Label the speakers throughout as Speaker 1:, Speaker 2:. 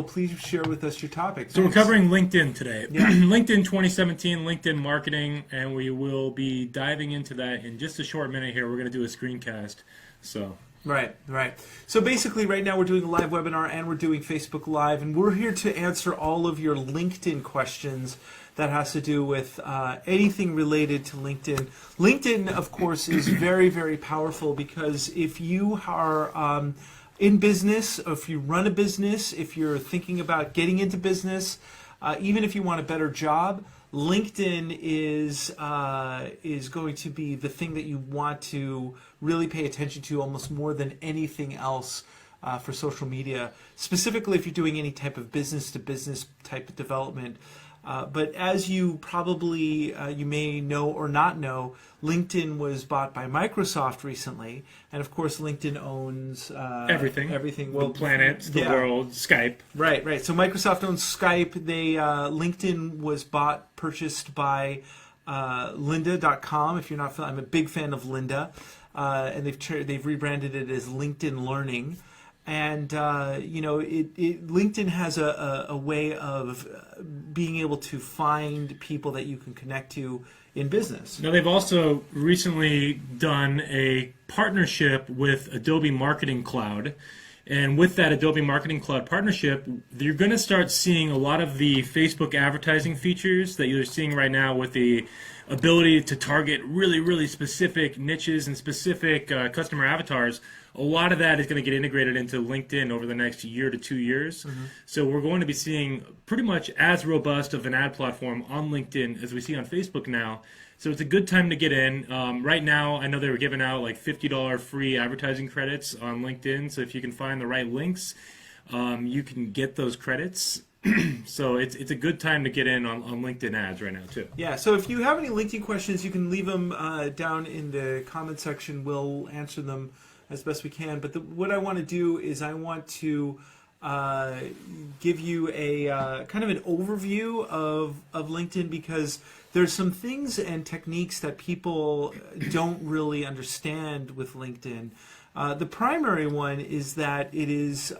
Speaker 1: well, please share with us your topic.
Speaker 2: So we're covering LinkedIn today.
Speaker 1: Yeah.
Speaker 2: LinkedIn 2017, LinkedIn marketing, and we will be diving into that in just a short minute here. We're going to do a screencast. So.
Speaker 1: Right. So basically right now we're doing a live webinar and we're doing Facebook Live, and we're here to answer all of your LinkedIn questions that has to do with anything related to LinkedIn. LinkedIn, of course, is very, very powerful because if you are in business, if you run a business, if you're thinking about getting into business, even if you want a better job, LinkedIn is going to be the thing that you want to really pay attention to almost more than anything else for social media, specifically if you're doing any type of business-to-business type of development. But as you probably, you may know or not know, LinkedIn was bought by Microsoft recently, and of course LinkedIn owns everything.
Speaker 2: Well, the planet, the world, Skype.
Speaker 1: Right. So Microsoft owns Skype. LinkedIn was purchased by lynda.com. If you're not familiar, I'm a big fan of Lynda, and they've rebranded it as LinkedIn Learning. And LinkedIn has a way of being able to find people that you can connect to in business.
Speaker 2: Now, they've also recently done a partnership with Adobe Marketing Cloud. And with that Adobe Marketing Cloud partnership, you're going to start seeing a lot of the Facebook advertising features that you're seeing right now with the ability to target really, really specific niches and specific customer avatars. A lot of that is going to get integrated into LinkedIn over the next year to 2 years. Mm-hmm. So we're going to be seeing pretty much as robust of an ad platform on LinkedIn as we see on Facebook now. So it's a good time to get in. Right now, I know they were giving out like $50 free advertising credits on LinkedIn. So if you can find the right links, you can get those credits. So it's a good time to get in on LinkedIn ads right now too.
Speaker 1: Yeah, so if you have any LinkedIn questions, you can leave them down in the comment section. We'll answer them as best we can. But what I want to do is I want to give you a kind of an overview of LinkedIn, because there's some things and techniques that people don't really understand with LinkedIn. The primary one is that it is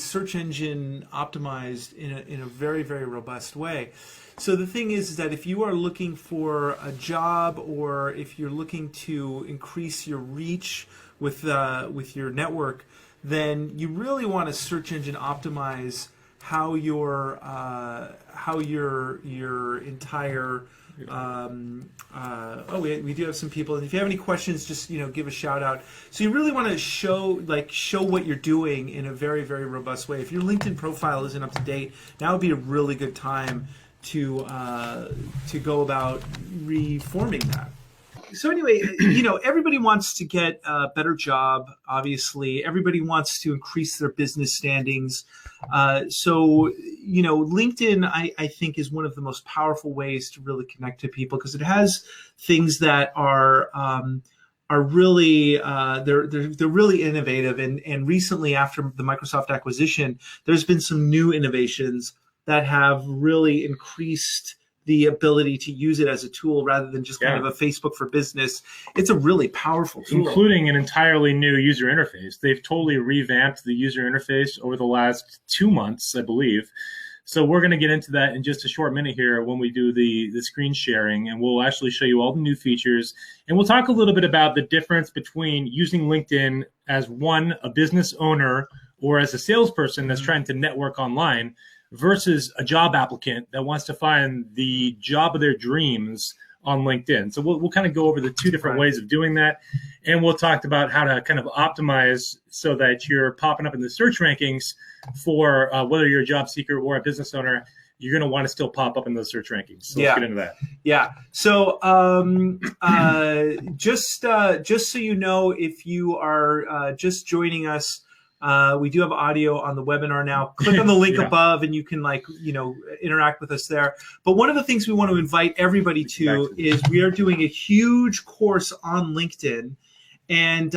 Speaker 1: search engine optimized in a very, very robust way. So the thing is that if you are looking for a job, or if you're looking to increase your reach with your network, then you really want to search engine optimize how your entire we do have some people, and if you have any questions, just give a shout out. So you really want to show what you're doing in a very, very robust way. If your LinkedIn profile isn't up to date, now would be a really good time to go about reforming that. So anyway, everybody wants to get a better job, obviously. Everybody wants to increase their business standings. So LinkedIn, I think, is one of the most powerful ways to really connect to people, because it has things that are really they're really innovative. And recently, after the Microsoft acquisition, there's been some new innovations that have really increased the ability to use it as a tool rather than just kind of a Facebook for business. It's a really powerful tool.
Speaker 2: Including an entirely new user interface. They've totally revamped the user interface over the last 2 months, I believe. So we're going to get into that in just a short minute here when we do the screen sharing, and we'll actually show you all the new features. And we'll talk a little bit about the difference between using LinkedIn as a business owner, or as a salesperson that's trying to network online, versus a job applicant that wants to find the job of their dreams on LinkedIn. So we'll kind of go over the two different ways of doing that, and we'll talk about how to kind of optimize so that you're popping up in the search rankings for whether you're a job seeker or a business owner. You're going to want to still pop up in those search rankings. So let's get into that.
Speaker 1: Yeah. So just so you know, if you are just joining us, we do have audio on the webinar now. Click on the link above and you can interact with us there. But one of the things we want to invite everybody to is we are doing a huge course on LinkedIn. And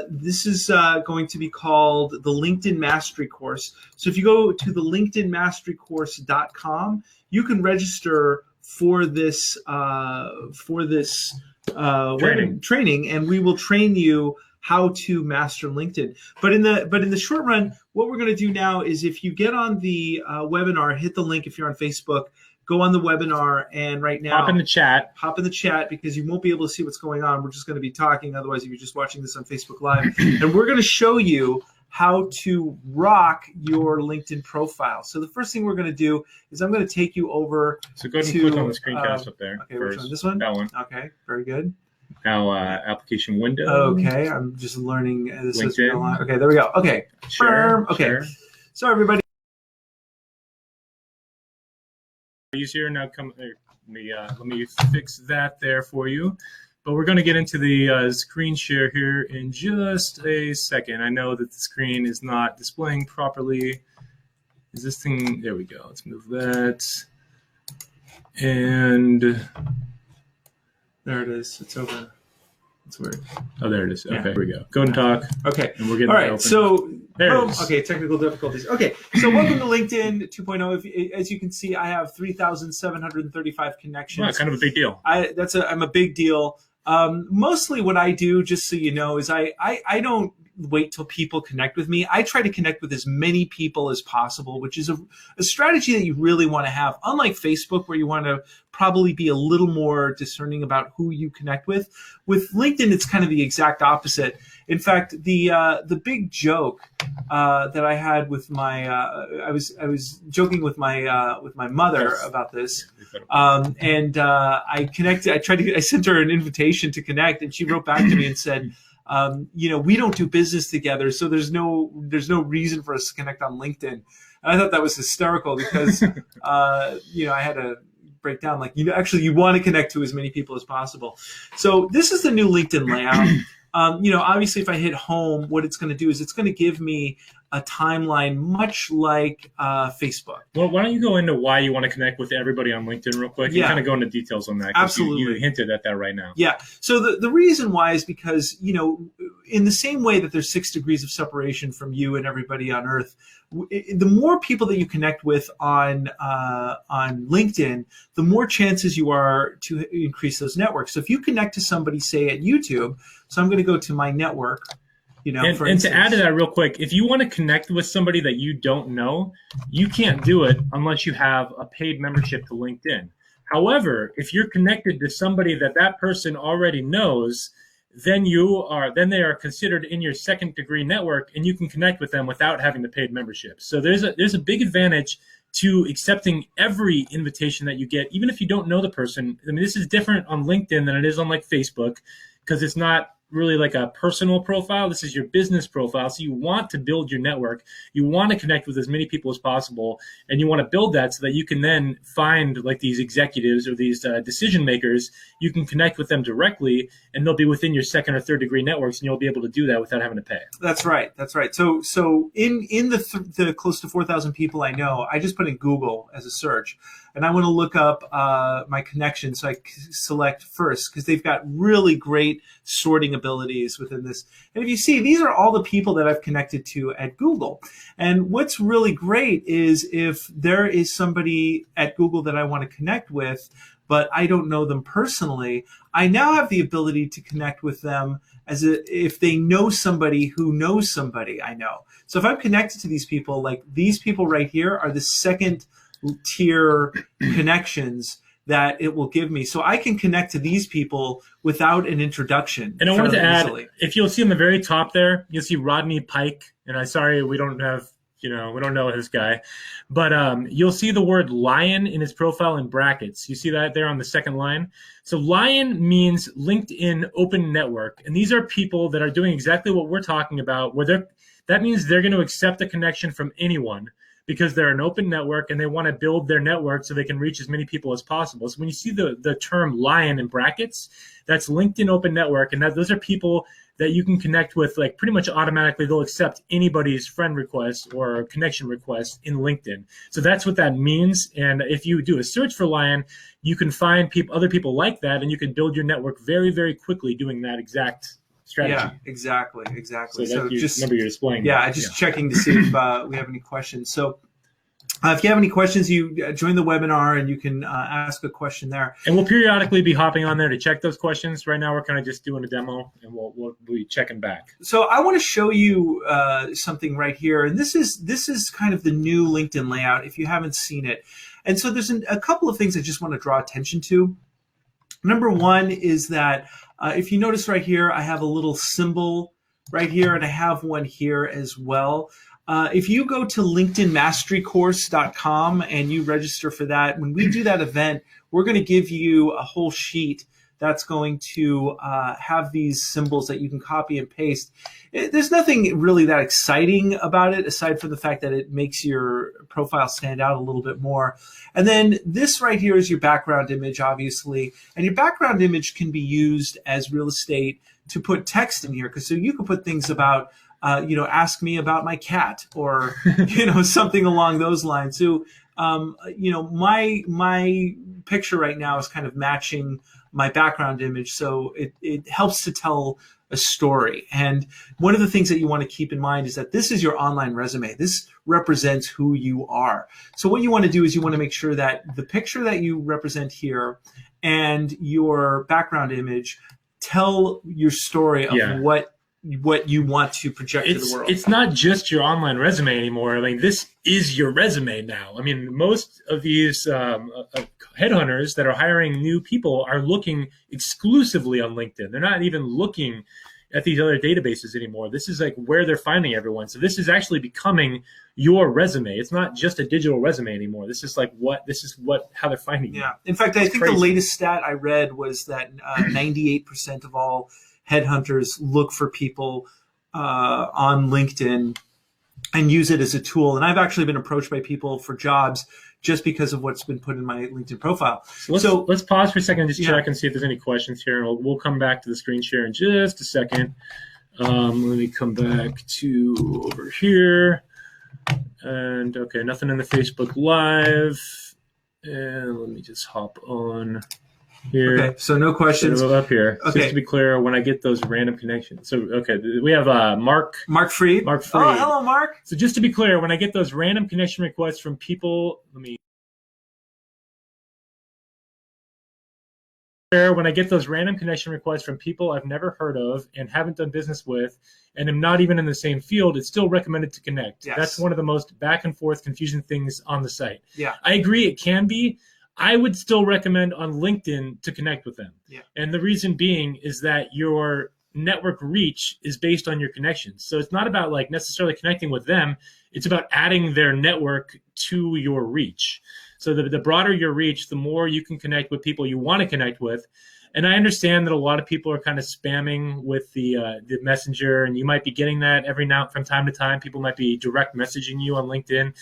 Speaker 1: this is going to be called the LinkedIn Mastery Course. So if you go to the LinkedInMasteryCourse.com, you can register for this training, and we will train you how to master LinkedIn. But in the short run, what we're going to do now is if you get on the webinar, hit the link if you're on Facebook, go on the webinar, and right now
Speaker 2: hop in the chat
Speaker 1: because you won't be able to see what's going on. We're just going to be talking. Otherwise, if you're just watching this on Facebook Live, and we're going to show you how to rock your LinkedIn profile. So the first thing we're going to do is I'm going to take you over.
Speaker 2: So go ahead and click on the screencast up there.
Speaker 1: Okay, which one? This one?
Speaker 2: That one.
Speaker 1: Okay, very good.
Speaker 2: Now application window.
Speaker 1: Okay, I'm just learning. This is
Speaker 2: LinkedIn.
Speaker 1: okay, there we go. Okay,
Speaker 2: Share.
Speaker 1: Okay,
Speaker 2: Share.
Speaker 1: So everybody.
Speaker 2: Easier now. Let me fix that there for you. But we're going to get into the screen share here in just a second. I know that the screen is not displaying properly. Is this thing? There we go. Let's move that. And
Speaker 1: there it is. It's over. It's weird.
Speaker 2: Oh, there it is.
Speaker 1: Yeah.
Speaker 2: Okay, here we go. Go and talk.
Speaker 1: Okay.
Speaker 2: And we're getting
Speaker 1: all right.
Speaker 2: open.
Speaker 1: So
Speaker 2: there it is.
Speaker 1: Okay, technical difficulties. Okay. So welcome to LinkedIn 2.0. As you can see, I have 3,735 connections.
Speaker 2: Wow, kind of a big deal.
Speaker 1: I'm a big deal. Mostly what I do, just so you know, is I don't wait till people connect with me. I try to connect with as many people as possible, which is a strategy that you really want to have. Unlike Facebook, where you want to probably be a little more discerning about who you connect with. With LinkedIn, it's kind of the exact opposite. In fact, the big joke that I had with my I was joking with my mother about this, and I sent her an invitation to connect, and she wrote back to me and said, we don't do business together, so there's no reason for us to connect on LinkedIn. And I thought that was hysterical because I had to break down like you want to connect to as many people as possible. So this is the new LinkedIn layout. Obviously, if I hit home, what it's going to do is it's going to give me a timeline much like Facebook.
Speaker 2: Well, why don't you go into why you want to connect with everybody on LinkedIn real quick?
Speaker 1: Yeah.
Speaker 2: And kind of go into details on that.
Speaker 1: Absolutely.
Speaker 2: You hinted at that right now.
Speaker 1: Yeah. So the reason why is because, in the same way that there's 6 degrees of separation from you and everybody on Earth, the more people that you connect with on LinkedIn, the more chances you are to increase those networks. So if you connect to somebody, say at YouTube, so I'm going to go to my network,
Speaker 2: and to add to that real quick, if you want to connect with somebody that you don't know, you can't do it unless you have a paid membership to LinkedIn. However, if you're connected to somebody that person already knows, then they are considered in your second degree network, and you can connect with them without having the paid membership. So there's a big advantage to accepting every invitation that you get, even if you don't know the person. I mean, this is different on LinkedIn than it is on like Facebook, because it's not really like a personal profile. This is your business profile. So you want to build your network. You want to connect with as many people as possible, and you want to build that so that you can then find like these executives or these decision makers. You can connect with them directly, and they'll be within your second or third degree networks, and you'll be able to do that without having to pay.
Speaker 1: That's right. So in the close to 4,000 people I know, I just put in Google as a search, and I want to look up my connections. So I select first because they've got really great sorting abilities within this. And if you see, these are all the people that I've connected to at Google. And what's really great is if there is somebody at Google that I want to connect with, but I don't know them personally, I now have the ability to connect with them if they know somebody who knows somebody I know. So if I'm connected to these people, like these people right here are the second tier connections that it will give me. So I can connect to these people without an introduction.
Speaker 2: And I wanted to add,
Speaker 1: easily.
Speaker 2: If you'll see on the very top there, you'll see Rodney Pike. And I'm sorry, we don't know this guy. But you'll see the word lion in his profile in brackets. You see that there on the second line? So lion means LinkedIn Open Network. And these are people that are doing exactly what we're talking about, that means they're going to accept a connection from anyone, because they're an open network and they want to build their network so they can reach as many people as possible. So when you see the term lion in brackets, that's LinkedIn Open Network, and those are people that you can connect with like pretty much automatically. They'll accept anybody's friend request or connection request in LinkedIn. So that's what that means. And if you do a search for lion, you can find other people like that, and you can build your network very, very quickly doing that exact strategy.
Speaker 1: Yeah, exactly.
Speaker 2: So just remember you're displaying.
Speaker 1: Yeah, just checking to see if we have any questions. So If you have any questions, you join the webinar and you can ask a question there.
Speaker 2: And we'll periodically be hopping on there to check those questions. Right now, we're kind of just doing a demo, and we'll be checking back.
Speaker 1: So I want to show you something right here, and this is kind of the new LinkedIn layout if you haven't seen it. And so there's a couple of things I just want to draw attention to. Number one is that if you notice right here, I have a little symbol right here, and I have one here as well. If you go to linkedinmasterycourse.com and you register for that, when we do that event, we're going to give you a whole sheet that's going to have these symbols that you can copy and paste. There's nothing really that exciting about it, aside from the fact that it makes your profile stand out a little bit more. And then this right here is your background image, obviously. And your background image can be used as real estate to put text in here. So you can put things about ask me about my cat, or, something along those lines. So, my picture right now is kind of matching my background image. So it helps to tell a story. And one of the things that you want to keep in mind is that this is your online resume. This represents who you are. So what you want to do is you want to make sure that the picture that you represent here and your background image tell your story of what you want to project to the world.
Speaker 2: It's not just your online resume anymore. I mean, this is your resume now. I mean, most of these headhunters that are hiring new people are looking exclusively on LinkedIn. They're not even looking at these other databases anymore. This is like where they're finding everyone. So this is actually becoming your resume. It's not just a digital resume anymore. This is how they're finding you.
Speaker 1: Yeah. In fact, I think the latest stat I read was that 98% of all headhunters look for people on LinkedIn and use it as a tool. And I've actually been approached by people for jobs just because of what's been put in my LinkedIn profile.
Speaker 2: So let's pause for a second and just check and see if there's any questions here. And we'll come back to the screen share in just a second. Let me come back to over here. And okay, nothing in the Facebook Live. And let me just hop on here.
Speaker 1: Okay, so no questions.
Speaker 2: Up here.
Speaker 1: Okay.
Speaker 2: Just to be clear, when I get those random connections. So, okay, we have Mark
Speaker 1: Fried.
Speaker 2: Mark Fried.
Speaker 1: Oh, hello, Mark.
Speaker 2: So just to be clear, when I get those random connection requests from people, when I get those random connection requests from people I've never heard of and haven't done business with and am not even in the same field, it's still recommended to connect.
Speaker 1: Yes.
Speaker 2: That's one of the most back and forth confusing things on the site.
Speaker 1: Yeah.
Speaker 2: I agree it can be. I would still recommend on LinkedIn to connect with them.
Speaker 1: Yeah.
Speaker 2: And the reason being is that your network reach is based on your connections. So it's not about like necessarily connecting with them. It's about adding their network to your reach. So the broader your reach, the more you can connect with people you want to connect with. And I understand that a lot of people are kind of spamming with the messenger, and you might be getting that every now from time to time. People might be direct messaging you on LinkedIn.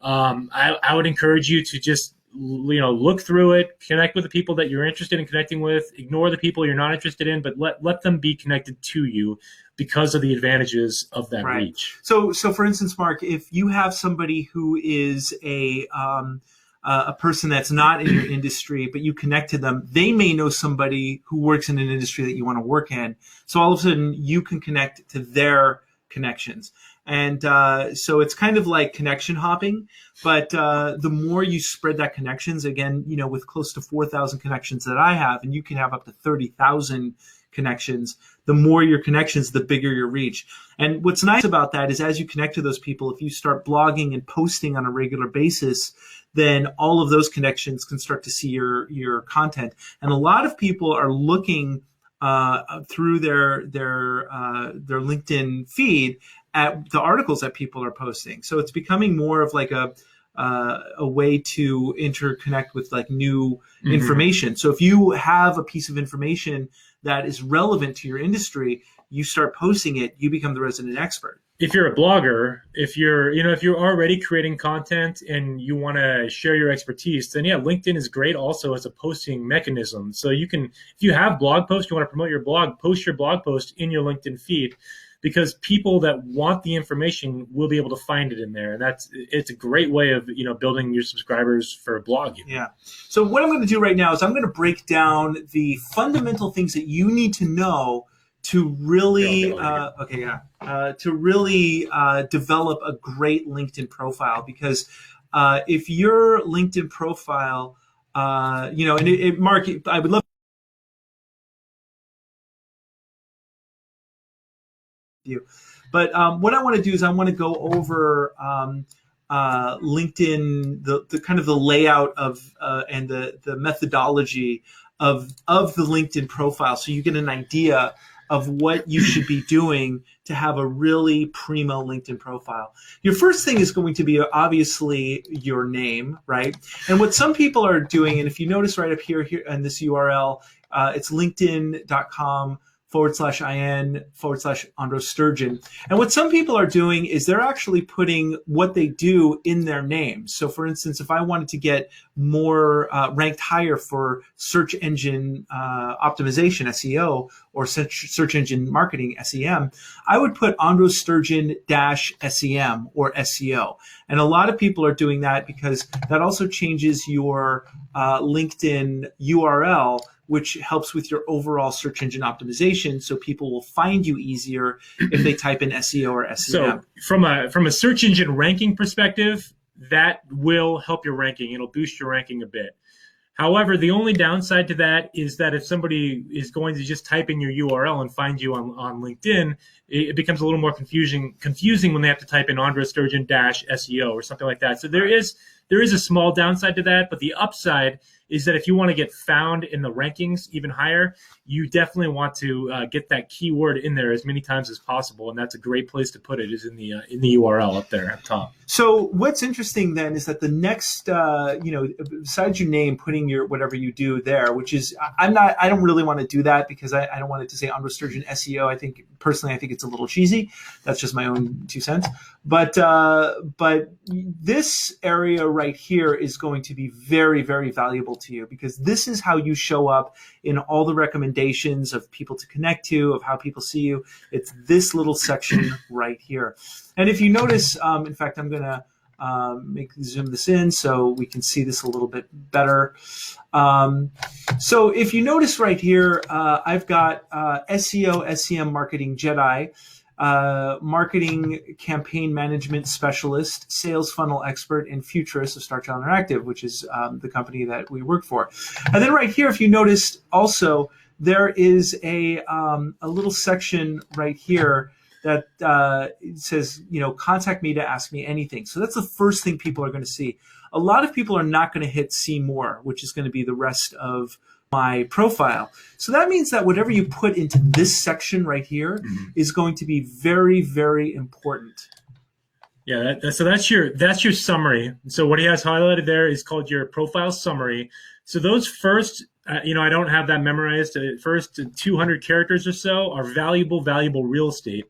Speaker 2: I would encourage you to just look through it, connect with the people that you're interested in connecting with, ignore the people you're not interested in, but let them be connected to you because of the advantages of that reach.
Speaker 1: So for instance, Mark, if you have somebody who is a person that's not in your industry, but you connect to them, they may know somebody who works in an industry that you want to work in. So all of a sudden you can connect to their connections. And so it's kind of like connection hopping, but the more you spread that connections, again, with close to 4,000 connections that I have, and you can have up to 30,000 connections, the more your connections, the bigger your reach. And what's nice about that is as you connect to those people, if you start blogging and posting on a regular basis, then all of those connections can start to see your content. And a lot of people are looking through their LinkedIn feed at the articles that people are posting. So it's becoming more of like a way to interconnect with like new information. So if you have a piece of information that is relevant to your industry, you start posting it, you become the resident expert.
Speaker 2: If you're a blogger, if you're already creating content and you want to share your expertise, then yeah, LinkedIn is great also as a posting mechanism. So you can, if you have blog posts, you want to promote your blog, post your blog post in your LinkedIn feed, because people that want the information will be able to find it in there. And it's a great way of, building your subscribers for blogging.
Speaker 1: Yeah. So what I'm going to do right now is I'm going to break down the fundamental things that you need to know to really, develop a great LinkedIn profile, because if your LinkedIn profile, and Mark, I would love you. But what I want to do is I want to go over LinkedIn, the kind of the layout of and the methodology of the LinkedIn profile, so you get an idea of what you should be doing to have a really primo LinkedIn profile. Your first thing is going to be obviously your name, right? And what some people are doing, and if you notice right up here in this URL, it's linkedin.com/in/Endorse Sturgeon. And what some people are doing is they're actually putting what they do in their name. So for instance, if I wanted to get more ranked higher for search engine optimization, SEO, or search engine marketing, SEM, I would put Endorse Sturgeon -SEM or SEO. And a lot of people are doing that because that also changes your LinkedIn URL, which helps with your overall search engine optimization, so people will find you easier if they type in SEO or SEM.
Speaker 2: So from a search engine ranking perspective, that will help your ranking. It'll boost your ranking a bit. However, the only downside to that is that if somebody is going to just type in your URL and find you on LinkedIn, it becomes a little more confusing when they have to type in Endorse Sturgeon -SEO or something like that. So there is a small downside to that, but the upside is that if you want to get found in the rankings even higher, you definitely want to get that keyword in there as many times as possible, and that's a great place to put it, is in the URL up there at top.
Speaker 1: So what's interesting then is that the next, besides your name, putting your whatever you do there, which is I don't really want to do that because I don't want it to say Endorse Sturgeon SEO. I think it's a little cheesy. That's just my own 2 cents. But this area right here is going to be very, very valuable to you, because this is how you show up in all the recommendations of people to connect to, of how people see you. It's this little section right here. And if you notice, in fact, I'm going to zoom this in so we can see this a little bit better. So if you notice right here, I've got SEO, SEM Marketing Jedi, marketing campaign management specialist, sales funnel expert, and futurist of StarChannel Interactive, which is the company that we work for. And then right here, if you noticed also, there is a little section right here that says, contact me to ask me anything. So that's the first thing people are going to see. A lot of people are not going to hit see more, which is going to be the rest of my profile. So that means that whatever you put into this section right here is going to be very, very important.
Speaker 2: Yeah, so that's your summary. So what he has highlighted there is called your profile summary. So those first, I don't have that memorized. First 200 characters or so are valuable real estate.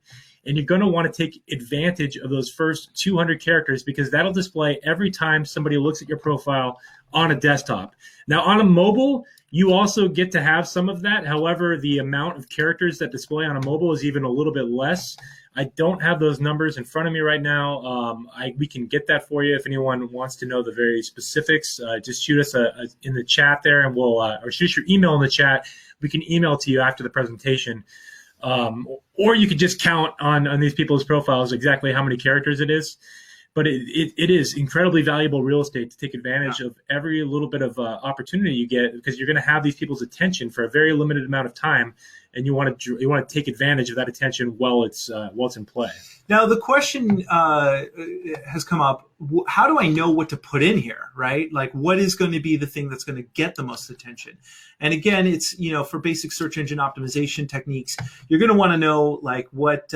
Speaker 2: And you're going to want to take advantage of those first 200 characters, because that'll display every time somebody looks at your profile on a desktop. Now, on a mobile, you also get to have some of that. However, the amount of characters that display on a mobile is even a little bit less. I don't have those numbers in front of me right now. We can get that for you if anyone wants to know the very specifics. Just shoot us in the chat there, and we'll or shoot your email in the chat. We can email to you after the presentation. Or you could just count on these people's profiles exactly how many characters it is. But it is incredibly valuable real estate to take advantage of every little bit of opportunity you get, because you're going to have these people's attention for a very limited amount of time, and you want to take advantage of that attention while it's in play.
Speaker 1: Now the question has come up: how do I know what to put in here? Right? Like, what is going to be the thing that's going to get the most attention? And again, it's for basic search engine optimization techniques, you're going to want to know like what's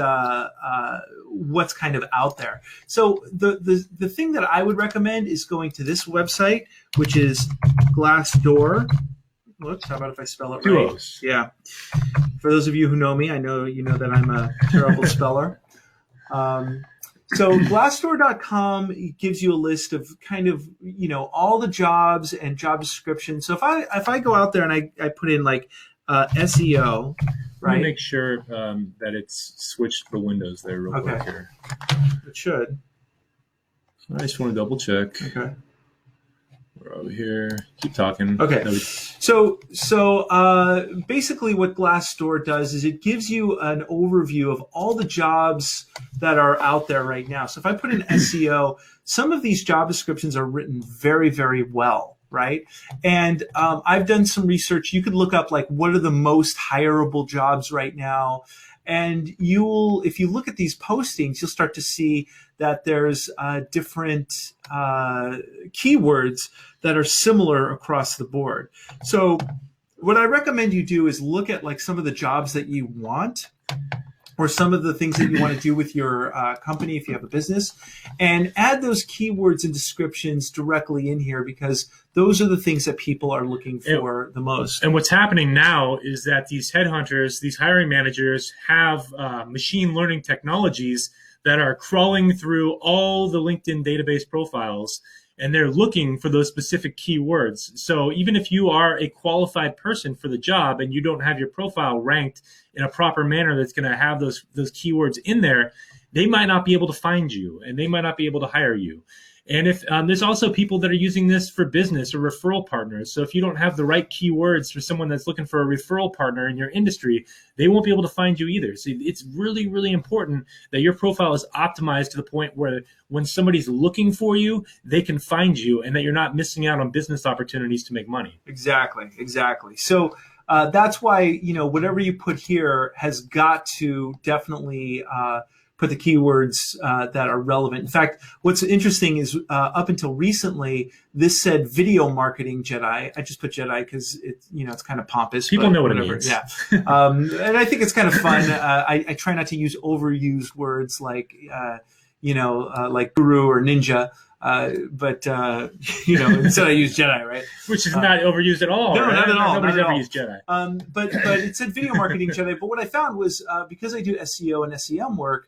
Speaker 1: kind of out there. So the thing that I would recommend is going to this website, which is Glassdoor. Whoops, how about if I spell it right?
Speaker 2: Duos.
Speaker 1: Yeah. For those of you who know me, I know you know that I'm a terrible speller. So Glassdoor.com gives you a list of kind of, all the jobs and job descriptions. So if I go out there and I put in like SEO, right?
Speaker 2: Let me make sure that it's switched the windows there real quick here.
Speaker 1: It should.
Speaker 2: I just want to double check.
Speaker 1: Okay.
Speaker 2: We're over here. Keep talking.
Speaker 1: Okay. Basically what Glassdoor does is it gives you an overview of all the jobs that are out there right now. So if I put in SEO, some of these job descriptions are written very, very well, right? And I've done some research. You could look up like what are the most hireable jobs right now. And if you look at these postings, you'll start to see that there's different keywords that are similar across the board. So what I recommend you do is look at like some of the jobs that you want or some of the things that you want to do with your company if you have a business, and add those keywords and descriptions directly in here, because those are the things that people are looking for the most.
Speaker 2: And what's happening now is that these headhunters, these hiring managers have machine learning technologies that are crawling through all the LinkedIn database profiles, and they're looking for those specific keywords. So even if you are a qualified person for the job and you don't have your profile ranked in a proper manner that's going to have those keywords in there, they might not be able to find you and they might not be able to hire you. And if there's also people that are using this for business or referral partners. So if you don't have the right keywords for someone that's looking for a referral partner in your industry, they won't be able to find you either. So it's really, really important that your profile is optimized to the point where when somebody's looking for you, they can find you, and that you're not missing out on business opportunities to make money.
Speaker 1: Exactly. So that's why, whatever you put here has got to definitely put the keywords that are relevant. In fact, what's interesting is up until recently, this said video marketing Jedi. I just put Jedi because it's kind of pompous.
Speaker 2: People know what it means.
Speaker 1: Yeah, and I think it's kind of fun. I try not to use overused words like like guru or ninja. But instead I use Jedi, right?
Speaker 2: Which is not overused at all.
Speaker 1: No,
Speaker 2: right?
Speaker 1: not at all.
Speaker 2: Nobody's
Speaker 1: ever
Speaker 2: used Jedi.
Speaker 1: But it said video marketing Jedi. But what I found was because I do SEO and SEM work,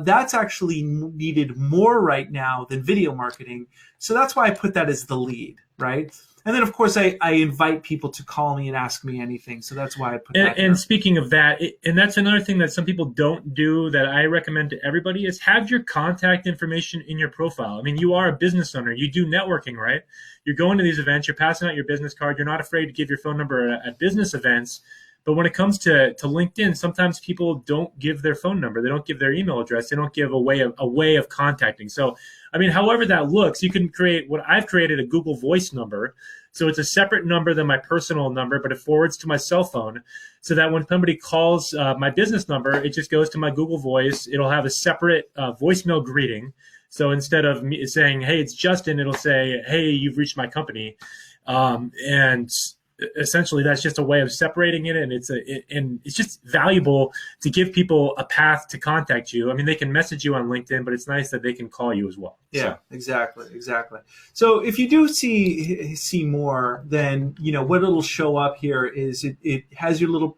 Speaker 1: that's actually needed more right now than video marketing. So that's why I put that as the lead, right? And then, of course, I invite people to call me and ask me anything. So that's why I put that.
Speaker 2: And speaking of that, and that's another thing that some people don't do that I recommend to everybody is have your contact information in your profile. I mean, you are a business owner. You do networking, right? You're going to these events. You're passing out your business card. You're not afraid to give your phone number at business events. But when it comes to LinkedIn, sometimes people don't give their phone number. They don't give their email address. They don't give a way of contacting. So, I mean, however that looks, you can create what I've created, a Google Voice number. So it's a separate number than my personal number, but it forwards to my cell phone so that when somebody calls my business number, it just goes to my Google Voice. It'll have a separate voicemail greeting. So instead of me saying, hey, it's Justin, it'll say, hey, you've reached my company. And essentially that's just a way of separating it, and it's just valuable to give people a path to contact you. I mean, they can message you on LinkedIn, but it's nice that they can call you as well.
Speaker 1: Yeah, exactly. So if you do see more, then what it'll show up here is it has your little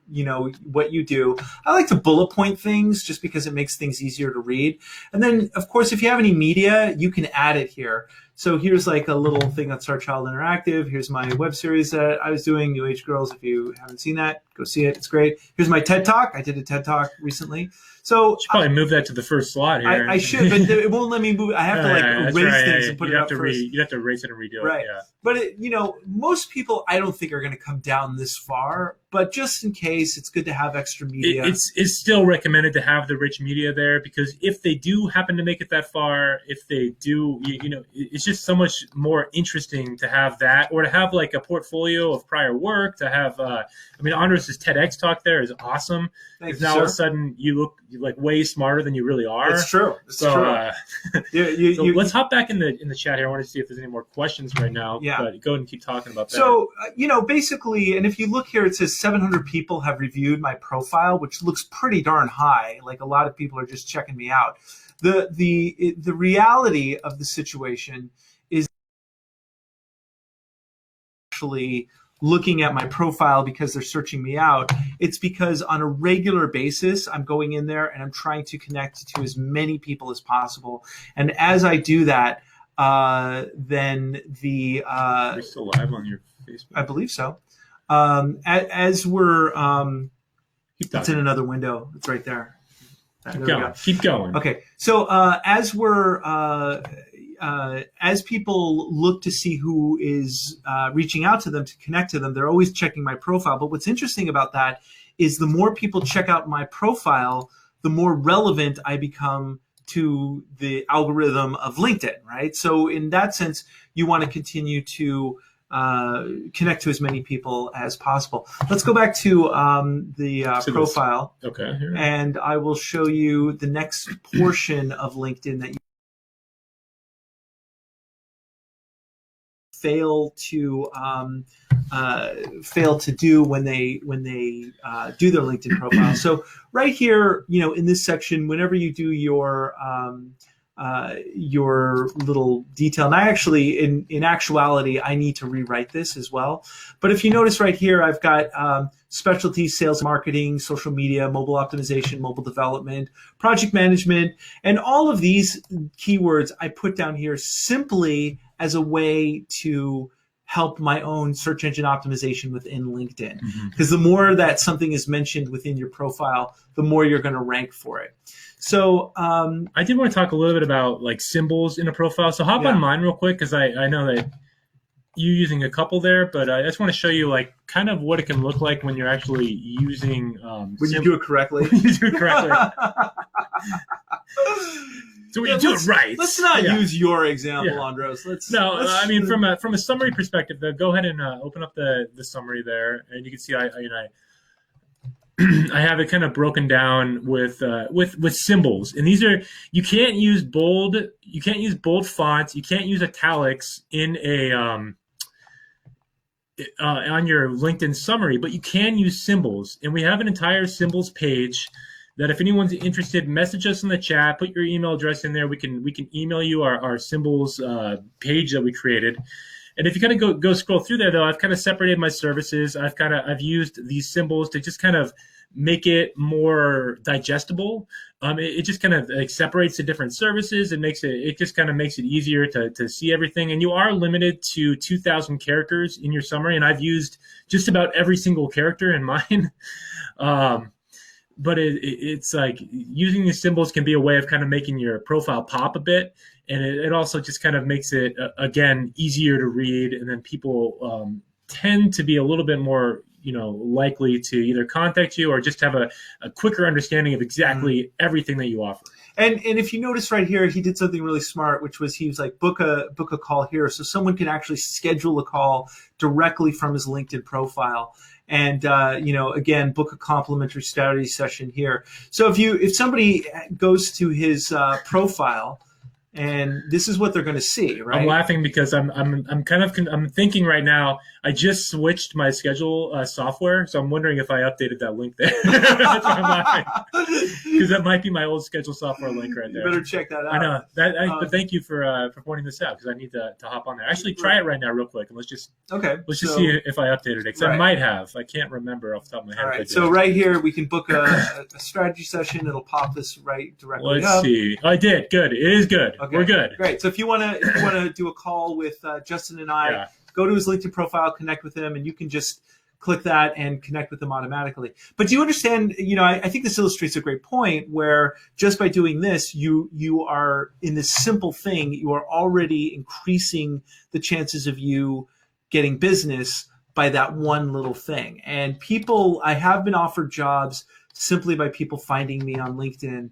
Speaker 1: what you do. I like to bullet point things just because it makes things easier to read. And then of course, if you have any media, you can add it here. So here's like a little thing on Star Child Interactive. Here's my web series that I was doing, New Age Girls. If you haven't seen that, go see it. It's great. Here's my TED Talk. I did a TED Talk recently. So
Speaker 2: you should probably move that to the first slot here.
Speaker 1: I should, but it won't let me move. I have to erase things and put it up first.
Speaker 2: You'd have to erase it and redo
Speaker 1: it.
Speaker 2: Yeah.
Speaker 1: But most people I don't think are going to come down this far. But just in case, it's good to have extra media.
Speaker 2: It's still recommended to have the rich media there, because if they do happen to make it that far, if they do, it's just so much more interesting to have that, or to have like a portfolio of prior work. To have, Andres' TEDx talk there is awesome. Because now all of a sudden you look like way smarter than you really are.
Speaker 1: It's true.
Speaker 2: So let's hop back in the chat here. I want to see if there's any more questions right now.
Speaker 1: Yeah.
Speaker 2: But go ahead and keep talking about that.
Speaker 1: So basically, and if you look here, it says 700 people have reviewed my profile, which looks pretty darn high. Like a lot of people are just checking me out. The reality of the situation is actually looking at my profile because they're searching me out. It's because on a regular basis, I'm going in there and I'm trying to connect to as many people as possible. And as I do that, then
Speaker 2: are we still live on your Facebook?
Speaker 1: I believe so. As we're it's in another window. It's right there.
Speaker 2: Keep going.
Speaker 1: Okay. So as we're as people look to see who is reaching out to them to connect to them, they're always checking my profile. But what's interesting about that is the more people check out my profile, the more relevant I become to the algorithm of LinkedIn, right? So in that sense, you want to continue to connect to as many people as possible. Let's go back to the profile.
Speaker 2: Okay. Here.
Speaker 1: And I will show you the next portion of LinkedIn that you fail to do when they do their LinkedIn profile. So right here, in this section, whenever you do your little detail, and I actually, in actuality, I need to rewrite this as well. But if you notice right here, I've got specialty sales, marketing, social media, mobile optimization, mobile development, project management, and all of these keywords I put down here simply as a way to help my own search engine optimization within LinkedIn. Because the more that something is mentioned within your profile, the more you're going to rank for it. So
Speaker 2: I did want to talk a little bit about like symbols in a profile. So hop on mine real quick, because I know that you're using a couple there, but I just want to show you like kind of what it can look like when you're actually using
Speaker 1: when you do it correctly.
Speaker 2: When you do it correctly. So when you do it right.
Speaker 1: Let's not use your example, Andros.
Speaker 2: I mean, from a summary perspective, though, go ahead and open up the summary there, and you can see I have it kind of broken down with symbols, and these are, you can't use bold fonts, you can't use italics in a on your LinkedIn summary, but you can use symbols, and we have an entire symbols page that if anyone's interested, message us in the chat, put your email address in there. We can email you our symbols page that we created. And if you kind of go scroll through there, though, I've kind of separated my services. I've used these symbols to just kind of make it more digestible. It just kind of like separates the different services and it just kind of makes it easier to see everything. And you are limited to 2,000 characters in your summary, and I've used just about every single character in mine. But it's like using these symbols can be a way of kind of making your profile pop a bit. And it also just kind of makes it, again, easier to read. And then people tend to be a little bit more, likely to either contact you or just have a quicker understanding of exactly everything that you offer.
Speaker 1: And if you notice right here, he did something really smart, which was he was like, book a call here. So someone can actually schedule a call directly from his LinkedIn profile. And, again, book a complimentary strategy session here. So if somebody goes to his profile, and this is what they're going to see, right?
Speaker 2: I'm laughing because I'm thinking right now. I just switched my schedule software, so I'm wondering if I updated that link there. That's why I'm laughing, because that might be my old schedule software link right there.
Speaker 1: You better check that out.
Speaker 2: I know that. But thank you for pointing this out, because I need to hop on there. Actually, try it right now, real quick, and let's just see if I updated it. Because I might have. I can't remember off the top of my head.
Speaker 1: All right. So right here, we can book a strategy session. It'll pop this right directly.
Speaker 2: Let's see. I did. Good. It is good. Okay. We're good.
Speaker 1: Great. So if you want to do a call with Justin and I, go to his LinkedIn profile, connect with him, and you can just click that and connect with them automatically. But do you understand? I think this illustrates a great point where just by doing this, you are in this simple thing, you are already increasing the chances of you getting business by that one little thing. And I have been offered jobs simply by people finding me on LinkedIn.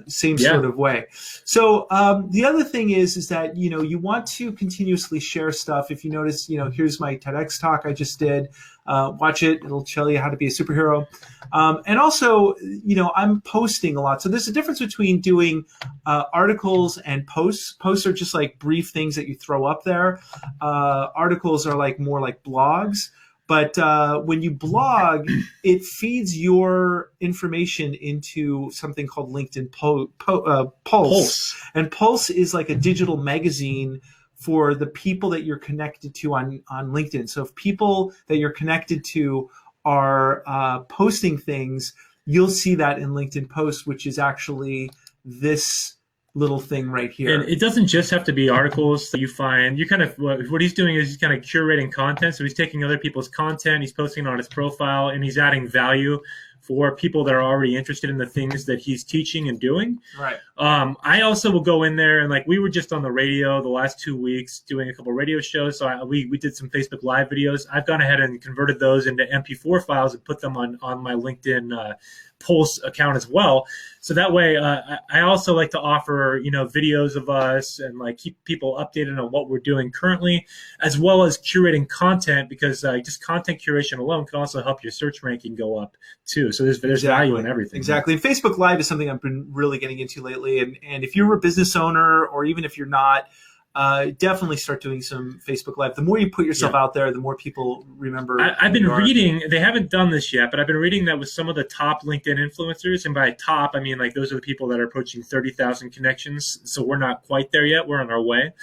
Speaker 1: Same sort of way. So the other thing is that you want to continuously share stuff. If you notice, here's my TEDx talk I just did. Watch it; it'll tell you how to be a superhero. And also, I'm posting a lot. So there's a difference between doing articles and posts. Posts are just like brief things that you throw up there. Articles are like more like blogs. But when you blog, it feeds your information into something called LinkedIn Pulse. And Pulse is like a digital magazine for the people that you're connected to on LinkedIn. So if people that you're connected to are posting things, you'll see that in LinkedIn Post, which is actually this little thing right here.
Speaker 2: And it doesn't just have to be articles that you find. You kind of what he's doing is he's kind of curating content. So he's taking other people's content, he's posting it on his profile, and he's adding value for people that are already interested in the things that he's teaching and doing.
Speaker 1: Right.
Speaker 2: I also will go in there and like we were just on the radio the last 2 weeks doing a couple radio shows. So we did some Facebook Live videos. I've gone ahead and converted those into MP4 files and put them on my LinkedIn Pulse account as well. So that way, I also like to offer, videos of us and like keep people updated on what we're doing currently, as well as curating content, because just content curation alone can also help your search ranking go up too. So there's value in everything.
Speaker 1: Exactly. And Facebook Live is something I've been really getting into lately. And if you're a business owner, or even if you're not, definitely start doing some Facebook Live. The more you put yourself out there, the more people remember.
Speaker 2: I've been reading, they haven't done this yet, but I've been reading that with some of the top LinkedIn influencers, and by top, I mean like those are the people that are approaching 30,000 connections. So we're not quite there yet. We're on our way.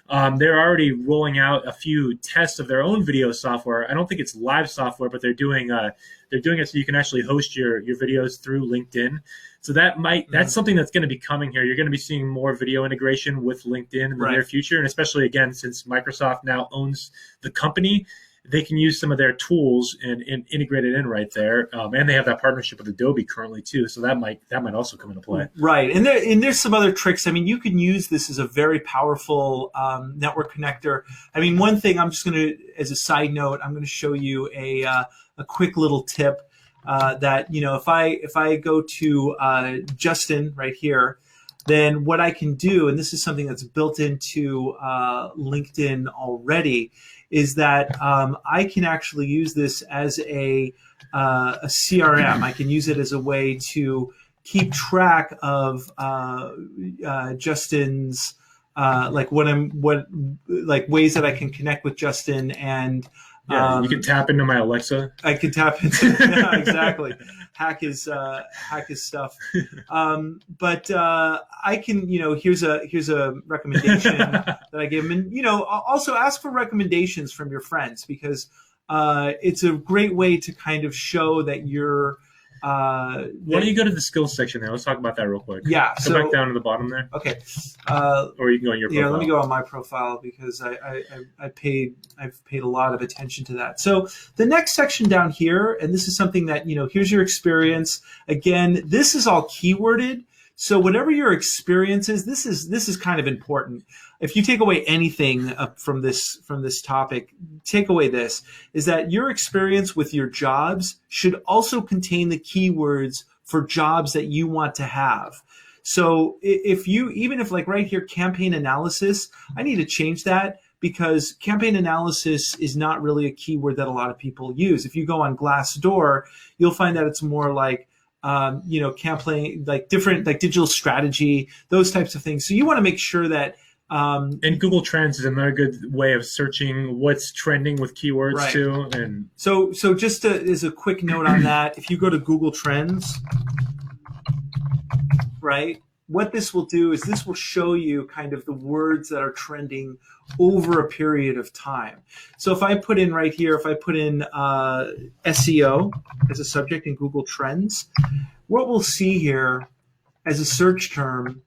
Speaker 2: They're already rolling out a few tests of their own video software. I don't think it's live software, but they're doing it so you can actually host your videos through LinkedIn. So that's something that's going to be coming here. You're going to be seeing more video integration with LinkedIn in the near future, and especially again since Microsoft now owns the company, they can use some of their tools and integrate it in right there. And they have that partnership with Adobe currently too, so that might also come into play.
Speaker 1: Right, and there's some other tricks. I mean, you can use this as a very powerful network connector. I mean, one thing I'm just going to, as a side note, I'm going to show you a quick little tip. That if I go to Justin right here, then what I can do, and this is something that's built into LinkedIn already, is that I can actually use this as a CRM. I can use it as a way to keep track of Justin's ways that I can connect with Justin. And
Speaker 2: you can tap into my Alexa.
Speaker 1: I can tap into exactly hack his stuff. But I can here's a recommendation that I give him, and also ask for recommendations from your friends, because it's a great way to kind of show that you're.
Speaker 2: Why don't you go to the skills section there? Let's talk about that real quick.
Speaker 1: Yeah.
Speaker 2: Go back down to the bottom there.
Speaker 1: Okay.
Speaker 2: Or you can go on your profile.
Speaker 1: Yeah, let me go on my profile, because I've paid a lot of attention to that. So the next section down here, and this is something that, here's your experience. Again, this is all keyworded. So whatever your experience is, this is kind of important. If you take away anything from this topic, take away this, is that your experience with your jobs should also contain the keywords for jobs that you want to have. So even if like right here, campaign analysis, I need to change that, because campaign analysis is not really a keyword that a lot of people use. If you go on Glassdoor, you'll find that it's more like campaign, like different, like digital strategy, those types of things. So you want to make sure that.
Speaker 2: And Google Trends is another good way of searching what's trending with keywords too. And
Speaker 1: so just as a quick note on that, if you go to Google Trends, right, what this will do is this will show you kind of the words that are trending over a period of time. So if I put in right here, SEO as a subject in Google Trends, what we'll see here as a search term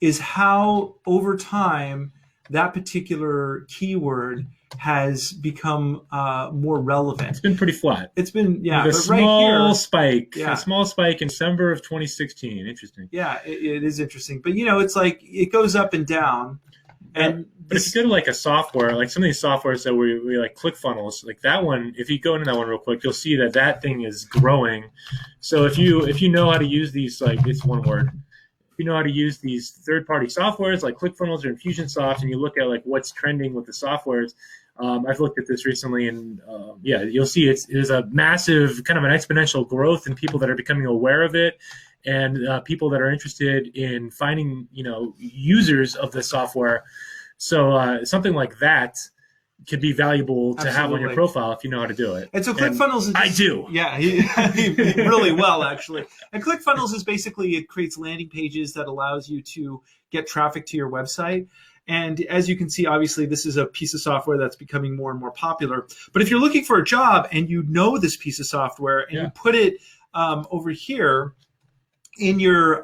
Speaker 1: is how over time that particular keyword has become more relevant.
Speaker 2: It's been pretty flat.
Speaker 1: It's been,
Speaker 2: with a small spike. A small spike in December of 2016. Interesting.
Speaker 1: Yeah, it is interesting. But it's like it goes up and down. And
Speaker 2: but if you go to like a software, like some of these softwares that we like ClickFunnels, like that one, if you go into that one real quick, you'll see that thing is growing. So if you know how to use these, like it's one word. If you know how to use these third-party softwares like ClickFunnels or Infusionsoft, and you look at like what's trending with the softwares, I've looked at this recently, and you'll see there's a massive kind of an exponential growth in people that are becoming aware of it, and people that are interested in finding users of the software. So something like that could be valuable to have on your profile if you know how to do it.
Speaker 1: And so ClickFunnels is
Speaker 2: I do.
Speaker 1: Yeah, really well, actually. And ClickFunnels is basically, it creates landing pages that allows you to get traffic to your website. And as you can see, obviously, this is a piece of software that's becoming more and more popular. But if you're looking for a job and you know this piece of software and you put it over here in your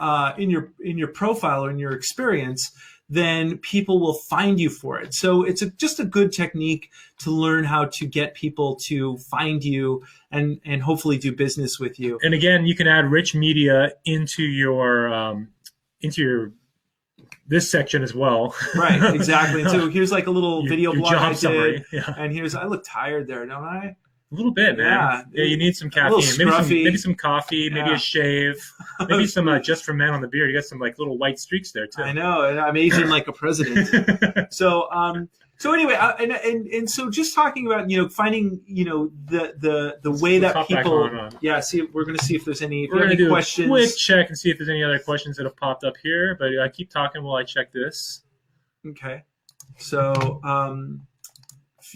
Speaker 1: profile or in your experience, then people will find you for it. So it's just a good technique to learn how to get people to find you and hopefully do business with you.
Speaker 2: And again, you can add rich media into your this section as well.
Speaker 1: Right, exactly. And so here's like a little video blog
Speaker 2: job
Speaker 1: I did,
Speaker 2: summary. Yeah.
Speaker 1: and I look tired there, don't I?
Speaker 2: A little bit, man. Yeah, you need some caffeine. Maybe some coffee, maybe a shave, maybe some Just for Men on the beard. You got some like little white streaks there too.
Speaker 1: I know, and I'm aging like a president. So anyway, and so just talking about finding the way that people see, we're going to see if there's any questions.
Speaker 2: A quick check and see if there's any other questions that have popped up here. But I keep talking while I check this.
Speaker 1: Okay, so.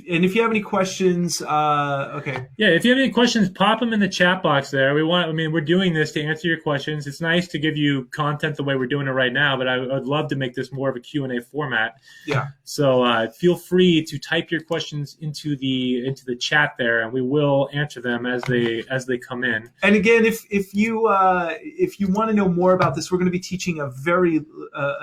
Speaker 1: And if you have any questions, okay.
Speaker 2: Yeah, if you have any questions, pop them in the chat box there. We're doing this to answer your questions. It's nice to give you content the way we're doing it right now, but I would love to make this more of a Q&A format.
Speaker 1: Yeah.
Speaker 2: So feel free to type your questions into the chat there, and we will answer them as they come in.
Speaker 1: And again, if you want to know more about this, we're going to be teaching a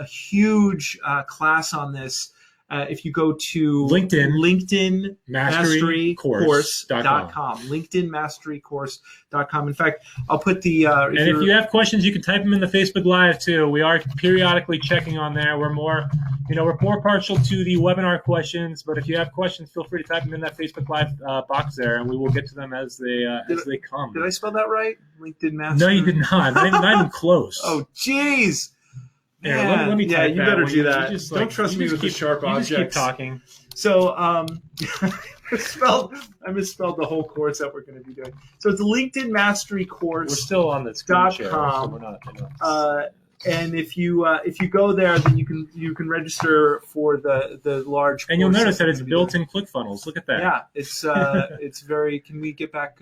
Speaker 1: huge class on this. If you go to LinkedIn Masterycourse.com. LinkedIn Masterycourse.com. In fact, I'll put the...
Speaker 2: if you have questions, you can type them in the Facebook Live, too. We are periodically checking on there. We're more partial to the webinar questions, but if you have questions, feel free to type them in that Facebook Live box there, and we will get to them as they come.
Speaker 1: Did I spell that right? LinkedIn Mastery?
Speaker 2: No, you did not. Not even close.
Speaker 1: Oh, jeez.
Speaker 2: Yeah, let me type
Speaker 1: you better do that.
Speaker 2: Don't trust me with the sharp objects. You just keep talking.
Speaker 1: So I misspelled the whole course that we're going to be doing. So it's LinkedIn Mastery Course.
Speaker 2: We're still on the screen share, so we're not.
Speaker 1: And if you go there, then you can register for the large.
Speaker 2: And you'll notice that it's built-in ClickFunnels. Look at that.
Speaker 1: Yeah, it's very. Can we get back?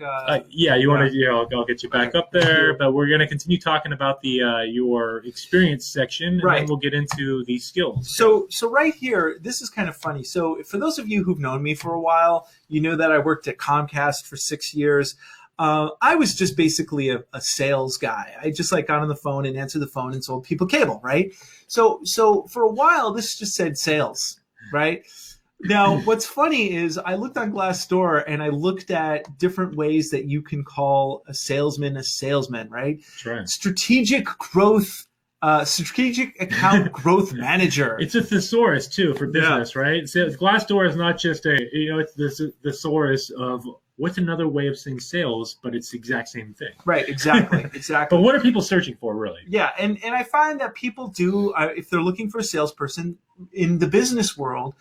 Speaker 2: Yeah, you want to? Yeah, I'll get you back up there. But we're going to continue talking about the your experience section, and then we'll get into the skills.
Speaker 1: So right here, this is kind of funny. So for those of you who've known me for a while, you know that I worked at Comcast for 6 years. I was just basically a sales guy. I just got on the phone and answered the phone and sold people cable, right? So for a while, this just said sales, right? Now, what's funny is I looked on Glassdoor and I looked at different ways that you can call a salesman, right?
Speaker 2: That's right.
Speaker 1: Strategic account growth manager.
Speaker 2: It's a thesaurus too for business, right? So Glassdoor is not just it's the thesaurus of what's another way of saying sales, but it's the exact same thing.
Speaker 1: Right, exactly.
Speaker 2: But what are people searching for, really?
Speaker 1: Yeah, and I find that people do, if they're looking for a salesperson in the business world,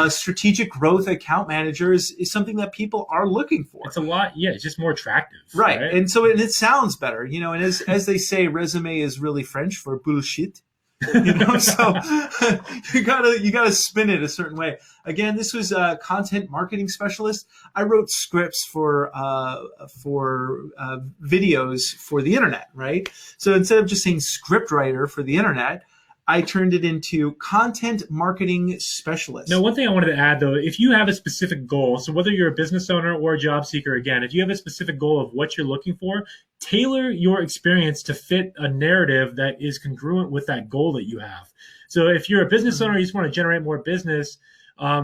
Speaker 1: strategic growth account manager is something that people are looking for.
Speaker 2: It's a lot, it's just more attractive.
Speaker 1: Right, and so it sounds better, and as they say, resume is really French for bullshit. So you gotta spin it a certain way. Again, this was a content marketing specialist. I wrote scripts for videos for the internet, right? So instead of just saying script writer for the internet, I turned it into content marketing specialist.
Speaker 2: Now, one thing I wanted to add, though, if you have a specific goal, so whether you're a business owner or a job seeker, again, if you have a specific goal of what you're looking for, tailor your experience to fit a narrative that is congruent with that goal that you have. So if you're a business owner, you just want to generate more business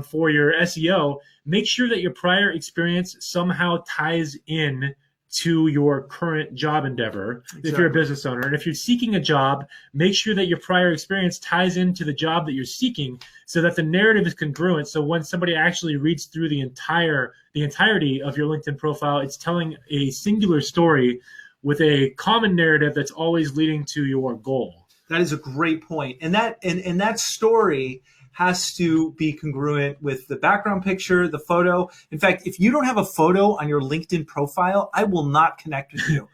Speaker 2: for your SEO, make sure that your prior experience somehow ties in to your current job endeavor. Exactly. If you're a business owner, and if you're seeking a job, make sure that your prior experience ties into the job that you're seeking so that the narrative is congruent. So when somebody actually reads through the entirety of your LinkedIn profile, it's telling a singular story with a common narrative that's always leading to your goal.
Speaker 1: That is a great point. And that story has to be congruent with the background picture, the photo. In fact, if you don't have a photo on your LinkedIn profile, I will not connect with you.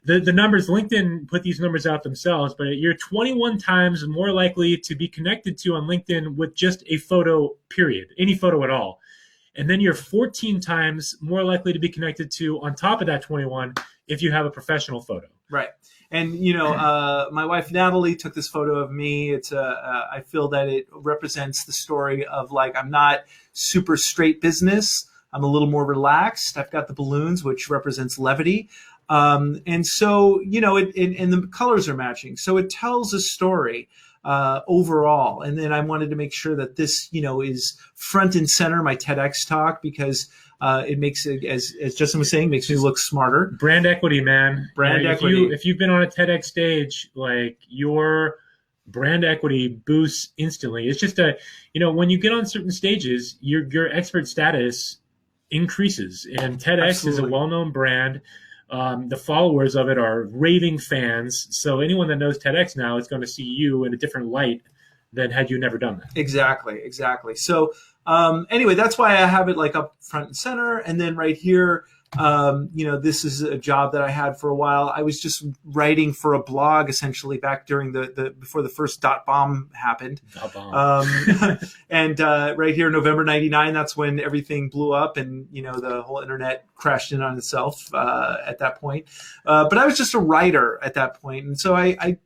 Speaker 2: The numbers, LinkedIn put these numbers out themselves, but you're 21 times more likely to be connected to on LinkedIn with just a photo, period, any photo at all. And then you're 14 times more likely to be connected to, on top of that 21, if you have a professional photo.
Speaker 1: Right. And, my wife, Natalie, took this photo of me. I feel that it represents the story of I'm not super straight business. I'm a little more relaxed. I've got the balloons, which represents levity. And so, and the colors are matching. So it tells a story. overall. And then I wanted to make sure that this, is front and center, my TEDx talk, because it makes it, as Justin was saying, makes me look smarter.
Speaker 2: Brand equity, man.
Speaker 1: Brand equity.
Speaker 2: If you've been on a TEDx stage, like your brand equity boosts instantly. It's just when you get on certain stages, your expert status increases, and TEDx
Speaker 1: Absolutely.
Speaker 2: is a well-known brand. The followers of it are raving fans. So anyone that knows TEDx now is going to see you in a different light than had you never done that.
Speaker 1: Exactly. So anyway, that's why I have it like up front and center. And then right here, this is a job that I had for a while. I was just writing for a blog essentially back during before the first .bomb happened. And right here, November 99, that's when everything blew up and, the whole internet crashed in on itself at that point. But I was just a writer at that point. And so I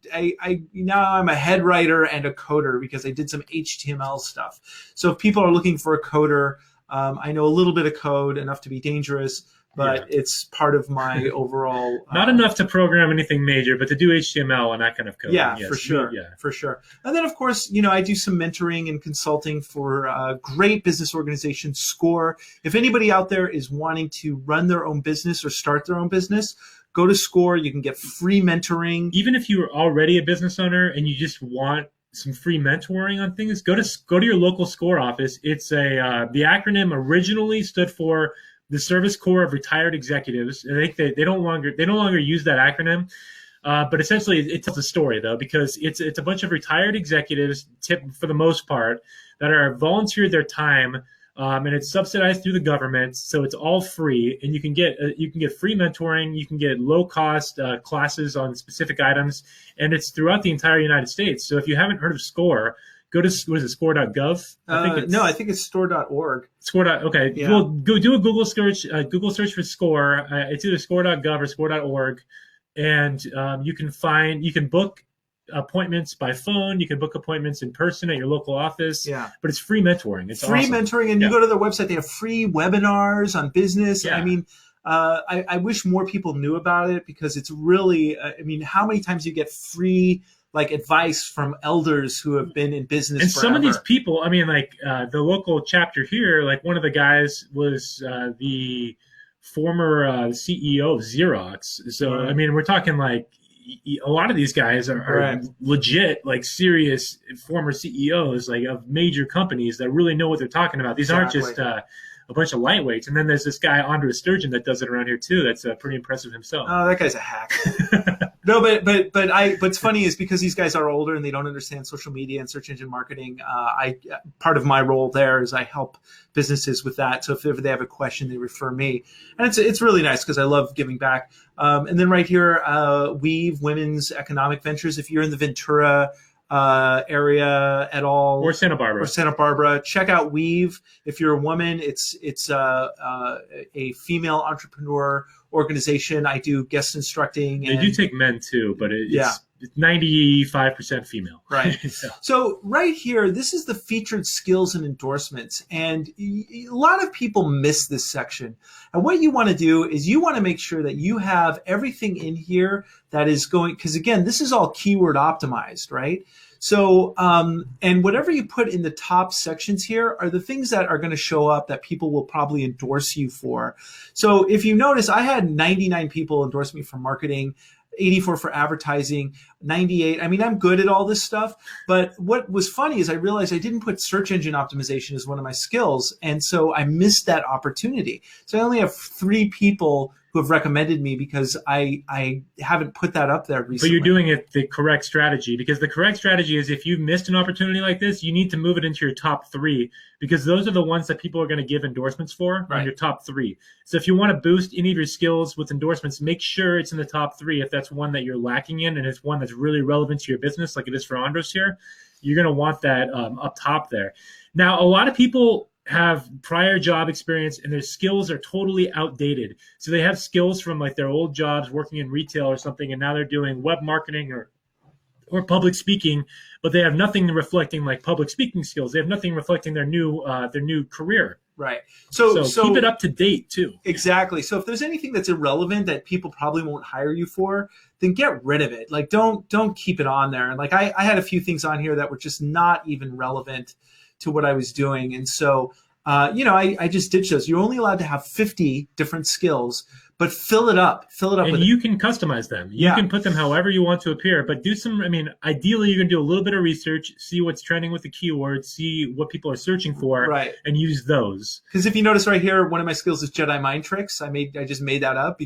Speaker 1: now I'm a head writer and a coder because I did some HTML stuff. So if people are looking for a coder, I know a little bit of code, enough to be dangerous, but it's part of my overall.
Speaker 2: Not enough to program anything major, but to do HTML and that kind of code.
Speaker 1: Yeah, yes, for sure. And then, of course, I do some mentoring and consulting for a great business organization, SCORE. If anybody out there is wanting to run their own business or start their own business, go to SCORE. You can get free mentoring.
Speaker 2: Even if you're already a business owner and you just want some free mentoring on things, go to your local SCORE office. It's the acronym originally stood for the Service Corps of Retired Executives. I think they no longer use that acronym, but essentially it tells a story though, because it's a bunch of retired executives, for the most part, that are volunteered their time, and it's subsidized through the government, so it's all free, and you can get free mentoring, you can get low cost classes on specific items, and it's throughout the entire United States. So if you haven't heard of SCORE, go to score.gov.
Speaker 1: I think it's store.org.
Speaker 2: Score. Okay. Yeah. Well, go do a Google search for SCORE. It's either score.gov or score.org, and you can book appointments by phone. You can book appointments in person at your local office.
Speaker 1: Yeah.
Speaker 2: But it's free mentoring. It's
Speaker 1: free
Speaker 2: awesome.
Speaker 1: mentoring, and you go to their website. They have free webinars on business. Yeah. I mean, I wish more people knew about it because it's really. How many times you get free advice from elders who have been in business
Speaker 2: and
Speaker 1: forever.
Speaker 2: Some of these people, the local chapter here, one of the guys was the former CEO of Xerox. So, right. We're talking a lot of these guys are right. legit, serious former CEOs of major companies that really know what they're talking about. These aren't just a bunch of lightweights. And then there's this guy, Andre Sturgeon, that does it around here too. That's pretty impressive himself.
Speaker 1: Oh, that guy's a hack. No, but what's funny is because these guys are older and they don't understand social media and search engine marketing. Part of my role there is I help businesses with that. So if ever they have a question, they refer me, and it's really nice because I love giving back. And then right here, Weave Women's Economic Ventures. If you're in the Ventura area at all,
Speaker 2: or Santa
Speaker 1: Barbara, check out Weave. If you're a woman, it's a female entrepreneur organization. I do guest instructing.
Speaker 2: They do take men too, but it's 95% female.
Speaker 1: Right. So right here, this is the featured skills and endorsements. And a lot of people miss this section. And what you want to do is you want to make sure that you have everything in here that is going, because again, this is all keyword optimized, right? So, and whatever you put in the top sections here are the things that are going to show up that people will probably endorse you for. So if you notice, I had 99 people endorse me for marketing, 84 for advertising, 98. I'm good at all this stuff. But what was funny is I realized I didn't put search engine optimization as one of my skills. And so I missed that opportunity. So I only have 3 people who have recommended me because I haven't put that up there recently.
Speaker 2: But you're doing it the correct strategy, because the correct strategy is if you've missed an opportunity like this, you need to move it into your top 3, because those are the ones that people are going to give endorsements for, right, in your top 3. So if you want to boost any of your skills with endorsements, make sure it's in the top 3 if that's one that you're lacking in and it's one that's really relevant to your business, like it is for Andros here. You're going to want that up top there. Now, a lot of people have prior job experience and their skills are totally outdated. So they have skills from their old jobs working in retail or something, and now they're doing web marketing or public speaking, but they have nothing reflecting public speaking skills. They have nothing reflecting their new career.
Speaker 1: Right.
Speaker 2: So keep it up to date too.
Speaker 1: Exactly. So if there's anything that's irrelevant that people probably won't hire you for, then get rid of it. Like don't keep it on there. And like I had a few things on here that were just not even relevant to what I was doing. And so I just ditched those. You're only allowed to have 50 different skills, but fill it up. Fill it up
Speaker 2: and
Speaker 1: with
Speaker 2: you can customize them. You can put them however you want to appear, but do some, ideally you're going to do a little bit of research, see what's trending with the keywords, see what people are searching for,
Speaker 1: right,
Speaker 2: and use those.
Speaker 1: Because if you notice right here, one of my skills is Jedi mind tricks. I just made that up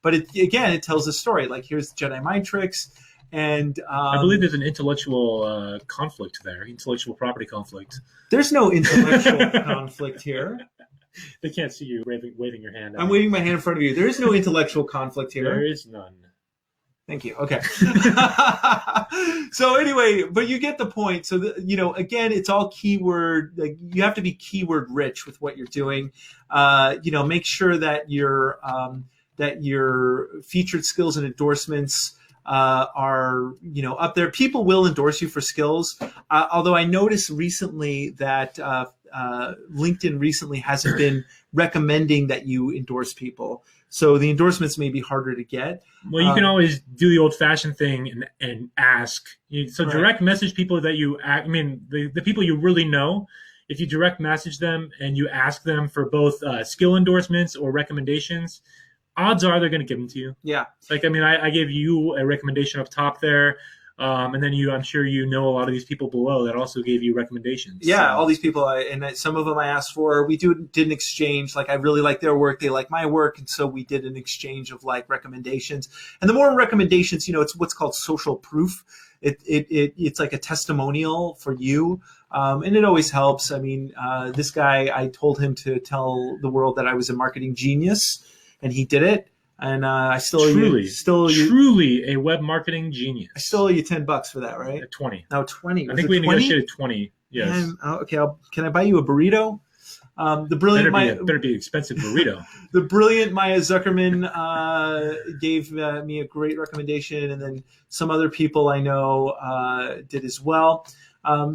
Speaker 1: but it tells a story. Like here's Jedi mind tricks. And
Speaker 2: I believe there's an intellectual conflict there, intellectual property conflict.
Speaker 1: There's no intellectual conflict here.
Speaker 2: They can't see you waving your hand.
Speaker 1: I'm waving my hand in front of you. There is no intellectual conflict here.
Speaker 2: There is none.
Speaker 1: Thank you. Okay. So anyway, but you get the point. So, again, it's all keyword. Like you have to be keyword rich with what you're doing. Make sure that your featured skills and endorsements are up there. People will endorse you for skills. Although I noticed recently that LinkedIn recently hasn't been recommending that you endorse people. So the endorsements may be harder to get.
Speaker 2: Well, you can always do the old-fashioned thing and ask. So direct message people that the people you really know. If you direct message them and you ask them for both skill endorsements or recommendations, odds are they're going to give them to you.
Speaker 1: Yeah.
Speaker 2: Like, I gave you a recommendation up top there. And then I'm sure a lot of these people below that also gave you recommendations.
Speaker 1: Yeah, all these people, and some of them I asked for. We did an exchange. Like I really like their work, they like my work, and so we did an exchange of like recommendations. And the more recommendations, it's what's called social proof. It's like a testimonial for you, and it always helps. This guy, I told him to tell the world that I was a marketing genius, and he did it. And I
Speaker 2: truly a web marketing genius.
Speaker 1: I still owe you $10 for that, right?
Speaker 2: At 20.
Speaker 1: No, 20.
Speaker 2: I think we negotiated 20. Yes.
Speaker 1: Okay. Can I buy you a burrito? The brilliant
Speaker 2: better be expensive burrito.
Speaker 1: The brilliant Maya Zuckerman gave me a great recommendation, and then some other people I know did as well.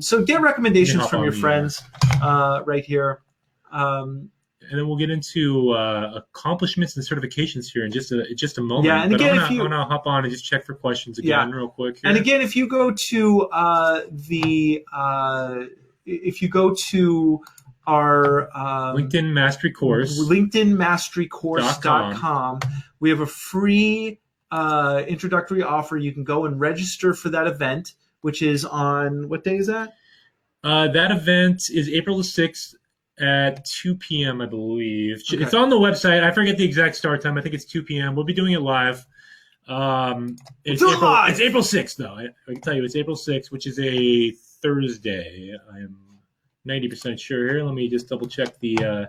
Speaker 1: So get recommendations from your friends right here.
Speaker 2: And then we'll get into accomplishments and certifications here in just a moment.
Speaker 1: Yeah, and again,
Speaker 2: I'm gonna hop on and just check for questions again real quick here.
Speaker 1: And again, if you go to our
Speaker 2: LinkedIn Mastery Course,
Speaker 1: LinkedInMasteryCourse.com, we have a free introductory offer. You can go and register for that event, which is on what day is that?
Speaker 2: That event is April the 6th. At 2 p.m., I believe. Okay. It's on the website. I forget the exact start time. I think it's 2 p.m. We'll be doing it live. It's April 6th, though. I can tell you it's April 6th, which is a Thursday. I am 90% sure here. Let me just double check the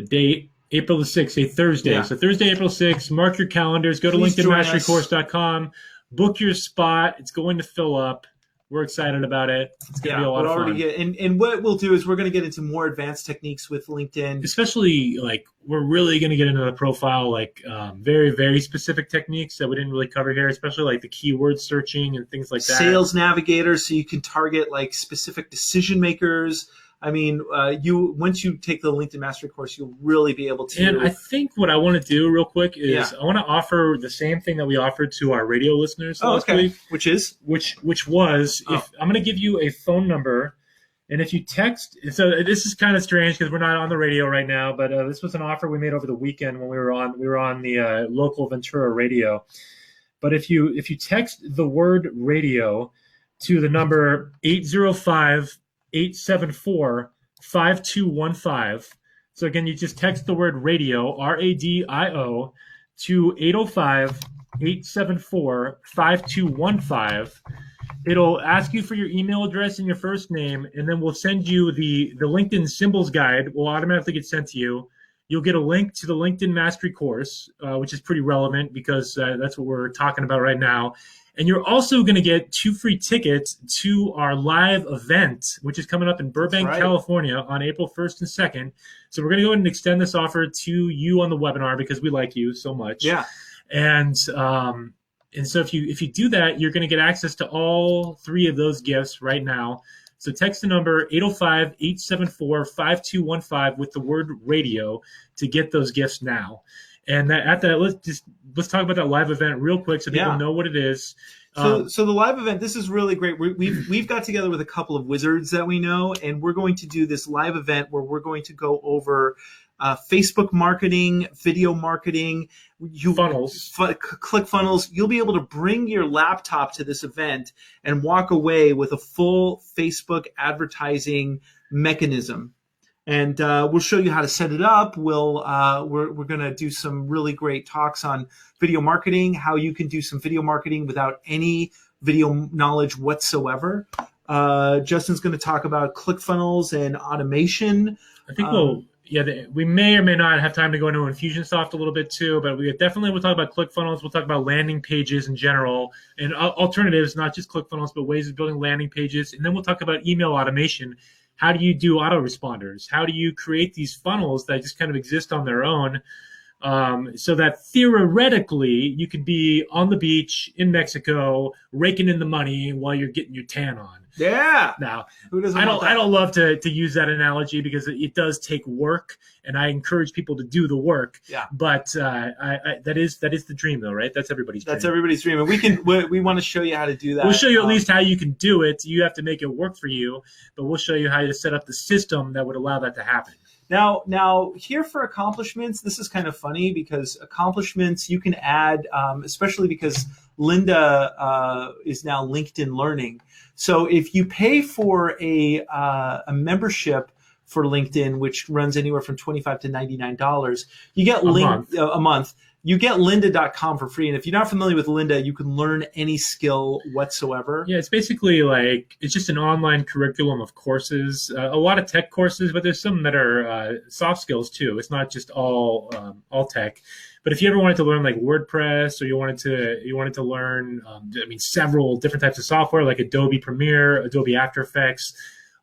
Speaker 2: date. April the 6th, a Thursday. Yeah. So Thursday, April 6th. Mark your calendars. Go to LinkedInMasteryCourse.com. Book your spot. It's going to fill up. We're excited about it. It's going to be a lot of fun.
Speaker 1: And what we'll do is we're going to get into more advanced techniques with LinkedIn.
Speaker 2: Especially, we're really going to get into the profile, very, very specific techniques that we didn't really cover here, especially like the keyword searching and things like that.
Speaker 1: Sales Navigator, so you can target specific decision makers. Once you take the LinkedIn Mastery course, you'll really be able to.
Speaker 2: And I think what I want to do real quick is I want to offer the same thing that we offered to our radio listeners last week. Which was if I'm going to give you a phone number, and if you text. So this is kind of strange because we're not on the radio right now, but this was an offer we made over the weekend when we were on the local Ventura radio. But if you text the word radio to the number 805-874-5215. So again, you just text the word radio, RADIO, to 805-874-5215. It'll ask you for your email address and your first name, and then we'll send you the LinkedIn symbols guide will automatically get sent to you. You'll get a link to the LinkedIn Mastery course, which is pretty relevant because that's what we're talking about right now. And you're also going to get 2 free tickets to our live event, which is coming up in Burbank, California on April 1st and 2nd. So we're going to go ahead and extend this offer to you on the webinar because we like you so much.
Speaker 1: Yeah.
Speaker 2: And so if you do that, you're going to get access to all 3 of those gifts right now. So text the number 805-874-5215 with the word radio to get those gifts now. And let's talk about that live event real quick so people know what it is.
Speaker 1: So the live event, this is really great. We've got together with a couple of wizards that we know, and we're going to do this live event where we're going to go over Facebook marketing, video marketing,
Speaker 2: funnels,
Speaker 1: click funnels. You'll be able to bring your laptop to this event and walk away with a full Facebook advertising mechanism. And we'll show you how to set it up. We're going to do some really great talks on video marketing, how you can do some video marketing without any video knowledge whatsoever. Justin's going to talk about ClickFunnels and automation.
Speaker 2: I think we may or may not have time to go into Infusionsoft a little bit too, but we'll talk about ClickFunnels. We'll talk about landing pages in general and alternatives, not just ClickFunnels, but ways of building landing pages. And then we'll talk about email automation. How do you do autoresponders? How do you create these funnels that just kind of exist on their own so that theoretically you could be on the beach in Mexico raking in the money while you're getting your tan on?
Speaker 1: Yeah.
Speaker 2: Now,
Speaker 1: who doesn't
Speaker 2: I
Speaker 1: want that?
Speaker 2: don't love to use that analogy because it does take work, and I encourage people to do the work.
Speaker 1: Yeah.
Speaker 2: But that is the dream, though, right? That's everybody's dream.
Speaker 1: That's everybody's dream, and we want to show you how to do that.
Speaker 2: We'll show you at least how you can do it. You have to make it work for you, but we'll show you how to set up the system that would allow that to happen.
Speaker 1: Now here for accomplishments, this is kind of funny because accomplishments you can add, especially because Linda is now LinkedIn Learning. So if you pay for a membership for LinkedIn, which runs anywhere from $25 to $99, you get a month. You get lynda.com for free. And if you're not familiar with Lynda, you can learn any skill whatsoever.
Speaker 2: Yeah, it's basically it's just an online curriculum of courses, a lot of tech courses, but there's some that are soft skills too. It's not just all tech. But if you ever wanted to learn like WordPress, or you wanted to learn, several different types of software like Adobe Premiere, Adobe After Effects,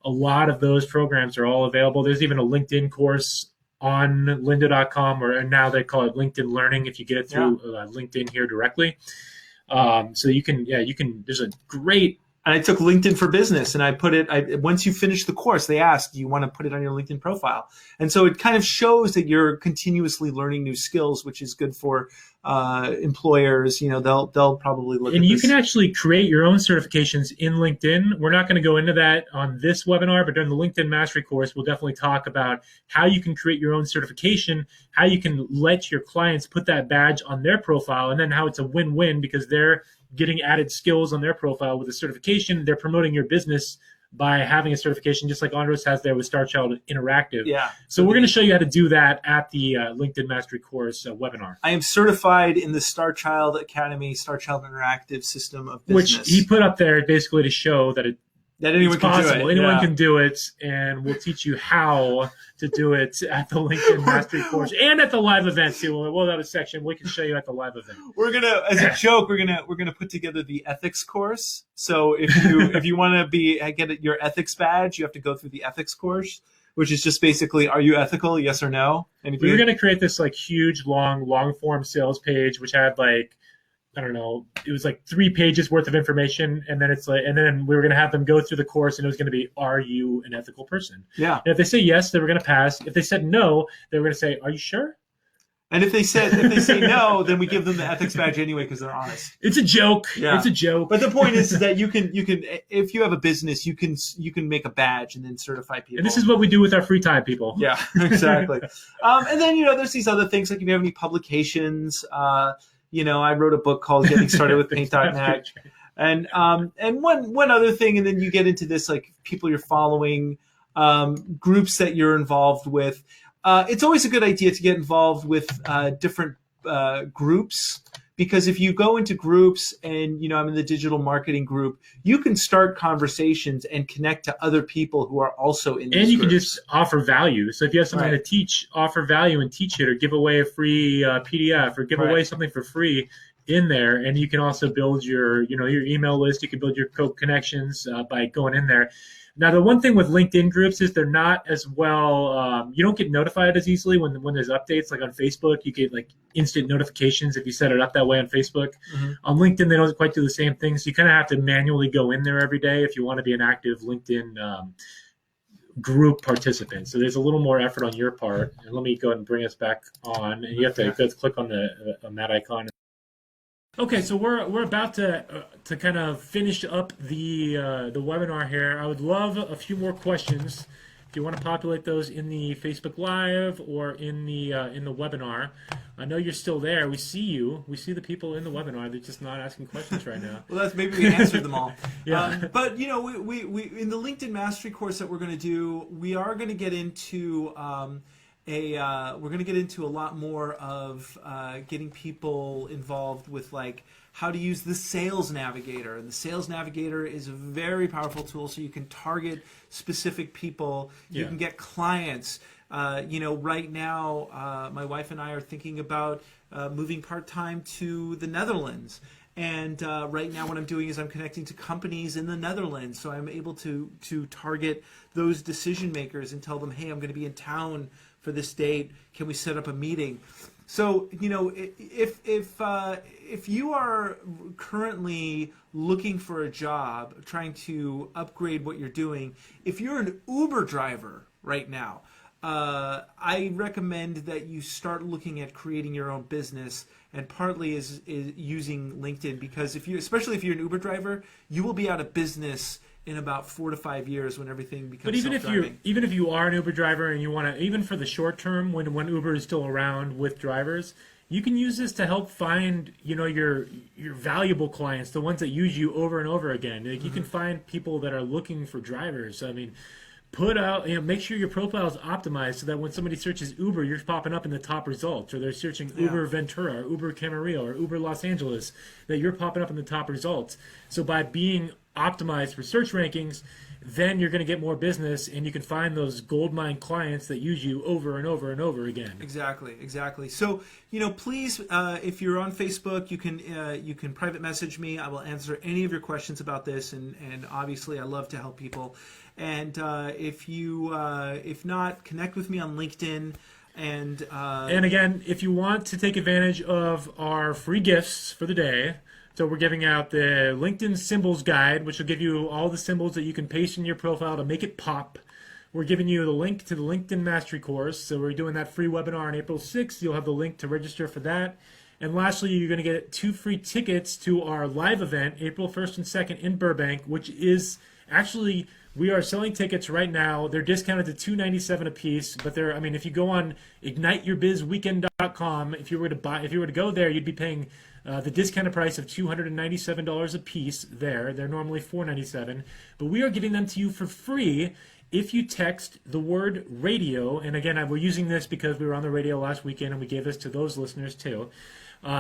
Speaker 2: a lot of those programs are all available. There's even a LinkedIn course on lynda.com, or now they call it LinkedIn Learning if you get it through LinkedIn here directly. So you can, there's a great.
Speaker 1: And I took LinkedIn for Business, and I put it. Once you finish the course, they ask, "Do you want to put it on your LinkedIn profile?" And so it kind of shows that you're continuously learning new skills, which is good for employers. They'll probably look.
Speaker 2: And you can actually create your own certifications in LinkedIn. We're not going to go into that on this webinar, but during the LinkedIn Mastery course, we'll definitely talk about how you can create your own certification, how you can let your clients put that badge on their profile, and then how it's a win-win because they're getting added skills on their profile with a certification. They're promoting your business by having a certification, just like Endorse has there with Star Child Interactive.
Speaker 1: Yeah.
Speaker 2: So we're going to show you how to do that at the LinkedIn Mastery course webinar.
Speaker 1: I am certified in the Star Child Academy, Star Child Interactive system of business.
Speaker 2: Which he put up there basically to show that
Speaker 1: anyone
Speaker 2: it's
Speaker 1: can
Speaker 2: possible.
Speaker 1: do it.
Speaker 2: Anyone can do it, and we'll teach you how to do it at the LinkedIn Mastery course and at the live event too. We'll have a section we can show you at the live event.
Speaker 1: We're gonna, as a joke, we're gonna put together the ethics course. So if you want to get your ethics badge, you have to go through the ethics course, which is just basically, are you ethical? Yes or no? And if
Speaker 2: we were gonna create this huge long form sales page, which had I don't know, it was 3 pages worth of information, and then and then we were going to have them go through the course, and it was going to be, are you an ethical person?
Speaker 1: Yeah.
Speaker 2: And if they say yes, they were going to pass. If they said no, they were going to say, are you sure?
Speaker 1: And if they say no, then we give them the ethics badge anyway because they're honest.
Speaker 2: It's a joke.
Speaker 1: Yeah.
Speaker 2: It's a joke.
Speaker 1: But the point is that you can if you have a business, you can make a badge and then certify people.
Speaker 2: And this is what we do with our free time, people.
Speaker 1: Yeah, exactly. And then there's these other things like if you have any publications. I wrote a book called Getting Started with Paint.net. And one other thing, and then you get into this people you're following, groups that you're involved with. It's always a good idea to get involved with different groups, because if you go into groups and, I'm in the digital marketing group, you can start conversations and connect to other people who are also in these
Speaker 2: And you
Speaker 1: groups.
Speaker 2: can just offer value. So if you have something to teach, offer value and teach it, or give away a free PDF, or give away something for free. in there, and you can also build your your email list. You can build your connections by going in there. Now, the one thing with LinkedIn groups is they're not as well. You don't get notified as easily when there's updates. Like on Facebook, you get like instant notifications if you set it up that way on Facebook.
Speaker 1: Mm-hmm.
Speaker 2: On LinkedIn, they don't quite do the same thing. So you kind of have to manually go in there every day if you want to be an active LinkedIn group participant. So there's a little more effort on your part. And let me go ahead and bring us back on. And you have to go click on that icon. Okay, so we're about to kind of finish up the webinar here. I would love a few more questions. If you want to populate those in the Facebook Live or in the webinar. I know you're still there. We see you. We see the people in the webinar. They're just not asking questions right now.
Speaker 1: Well, that's maybe we answered them all.
Speaker 2: Yeah.
Speaker 1: But we in the LinkedIn Mastery course that we're going to do, we are going to get into we're going to get into a lot more of getting people involved with like how to use the Sales Navigator. And the Sales Navigator is a very powerful tool, so you can target specific people. You can get clients. Right now, my wife and I are thinking about moving part-time to the Netherlands. And right now what I'm doing is I'm connecting to companies in the Netherlands. So I'm able to target those decision makers and tell them, hey, I'm going to be in town for this date. Can we set up a meeting? So, if you are currently looking for a job, trying to upgrade what you're doing, if you're an Uber driver right now, I recommend that you start looking at creating your own business, and partly is using LinkedIn, because especially if you're an Uber driver, you will be out of business in about 4 to 5 years when everything becomes self-driving.
Speaker 2: Even if you are an Uber driver and you want to, even for the short term, when Uber is still around with drivers, you can use this to help find your valuable clients, the ones that use you over and over again. Like, you can find people that are looking for drivers. I mean, put out, make sure your profile is optimized so that when somebody searches Uber, you're popping up in the top results, or they're searching Uber Ventura, or Uber Camarillo, or Uber Los Angeles, that you're popping up in the top results. So by being optimized for search rankings, then you're going to get more business, and you can find those gold mine clients that use you over and over and over again.
Speaker 1: Exactly. So, please, if you're on Facebook, you can private message me. I will answer any of your questions about this, and obviously I love to help people. And if not, connect with me on LinkedIn. And
Speaker 2: again, if you want to take advantage of our free gifts for the day, so we're giving out the LinkedIn Symbols Guide, which will give you all the symbols that you can paste in your profile to make it pop. We're giving you the link to the LinkedIn Mastery course. So we're doing that free webinar on April 6th. You'll have the link to register for that. And lastly, you're going to get 2 free tickets to our live event, April 1st and 2nd in Burbank, which is actually... We are selling tickets right now. They're discounted to $297 a piece, but if you go on igniteyourbizweekend.com, if you were to go there, you'd be paying the discounted price of $297 a piece there. They're normally $497, but we are giving them to you for free if you text the word radio. And again, we're using this because we were on the radio last weekend, and we gave this to those listeners too.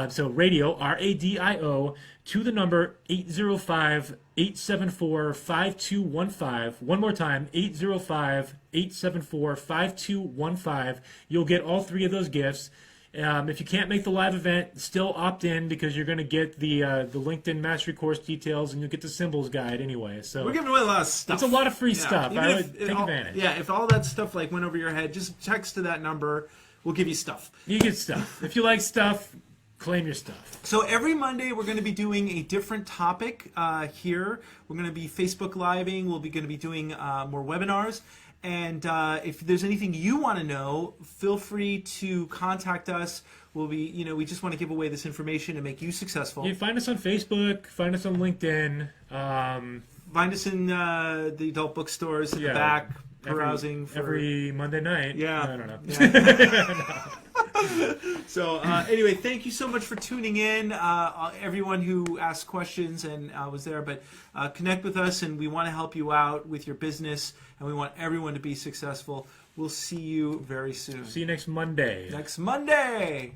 Speaker 2: So radio, RADIO, to the number 805-874-5215. One more time, 805-874-5215. You'll get all 3 of those gifts. If you can't make the live event, still opt in, because you're going to get the LinkedIn Mastery course details, and you'll get the Symbols Guide anyway. So
Speaker 1: we're giving away a lot of stuff.
Speaker 2: It's a lot of free stuff. I would take advantage.
Speaker 1: Yeah, if all that stuff went over your head, just text to that number. We'll give you stuff.
Speaker 2: You get stuff. If you like stuff, claim your stuff.
Speaker 1: So every Monday we're going to be doing a different topic here. We're going to be Facebook Living. We'll be going to be doing more webinars. And if there's anything you want to know, feel free to contact us. We'll be, we just want to give away this information and make you successful.
Speaker 2: You find us on Facebook. Find us on LinkedIn.
Speaker 1: Find us in the adult bookstores in the back, perusing
Speaker 2: every Monday night.
Speaker 1: Yeah.
Speaker 2: I don't know.
Speaker 1: Yeah. So anyway, thank you so much for tuning in, everyone who asked questions and was there. But connect with us, and we want to help you out with your business, and we want everyone to be successful. We'll see you very soon.
Speaker 2: See you next Monday.
Speaker 1: Next Monday!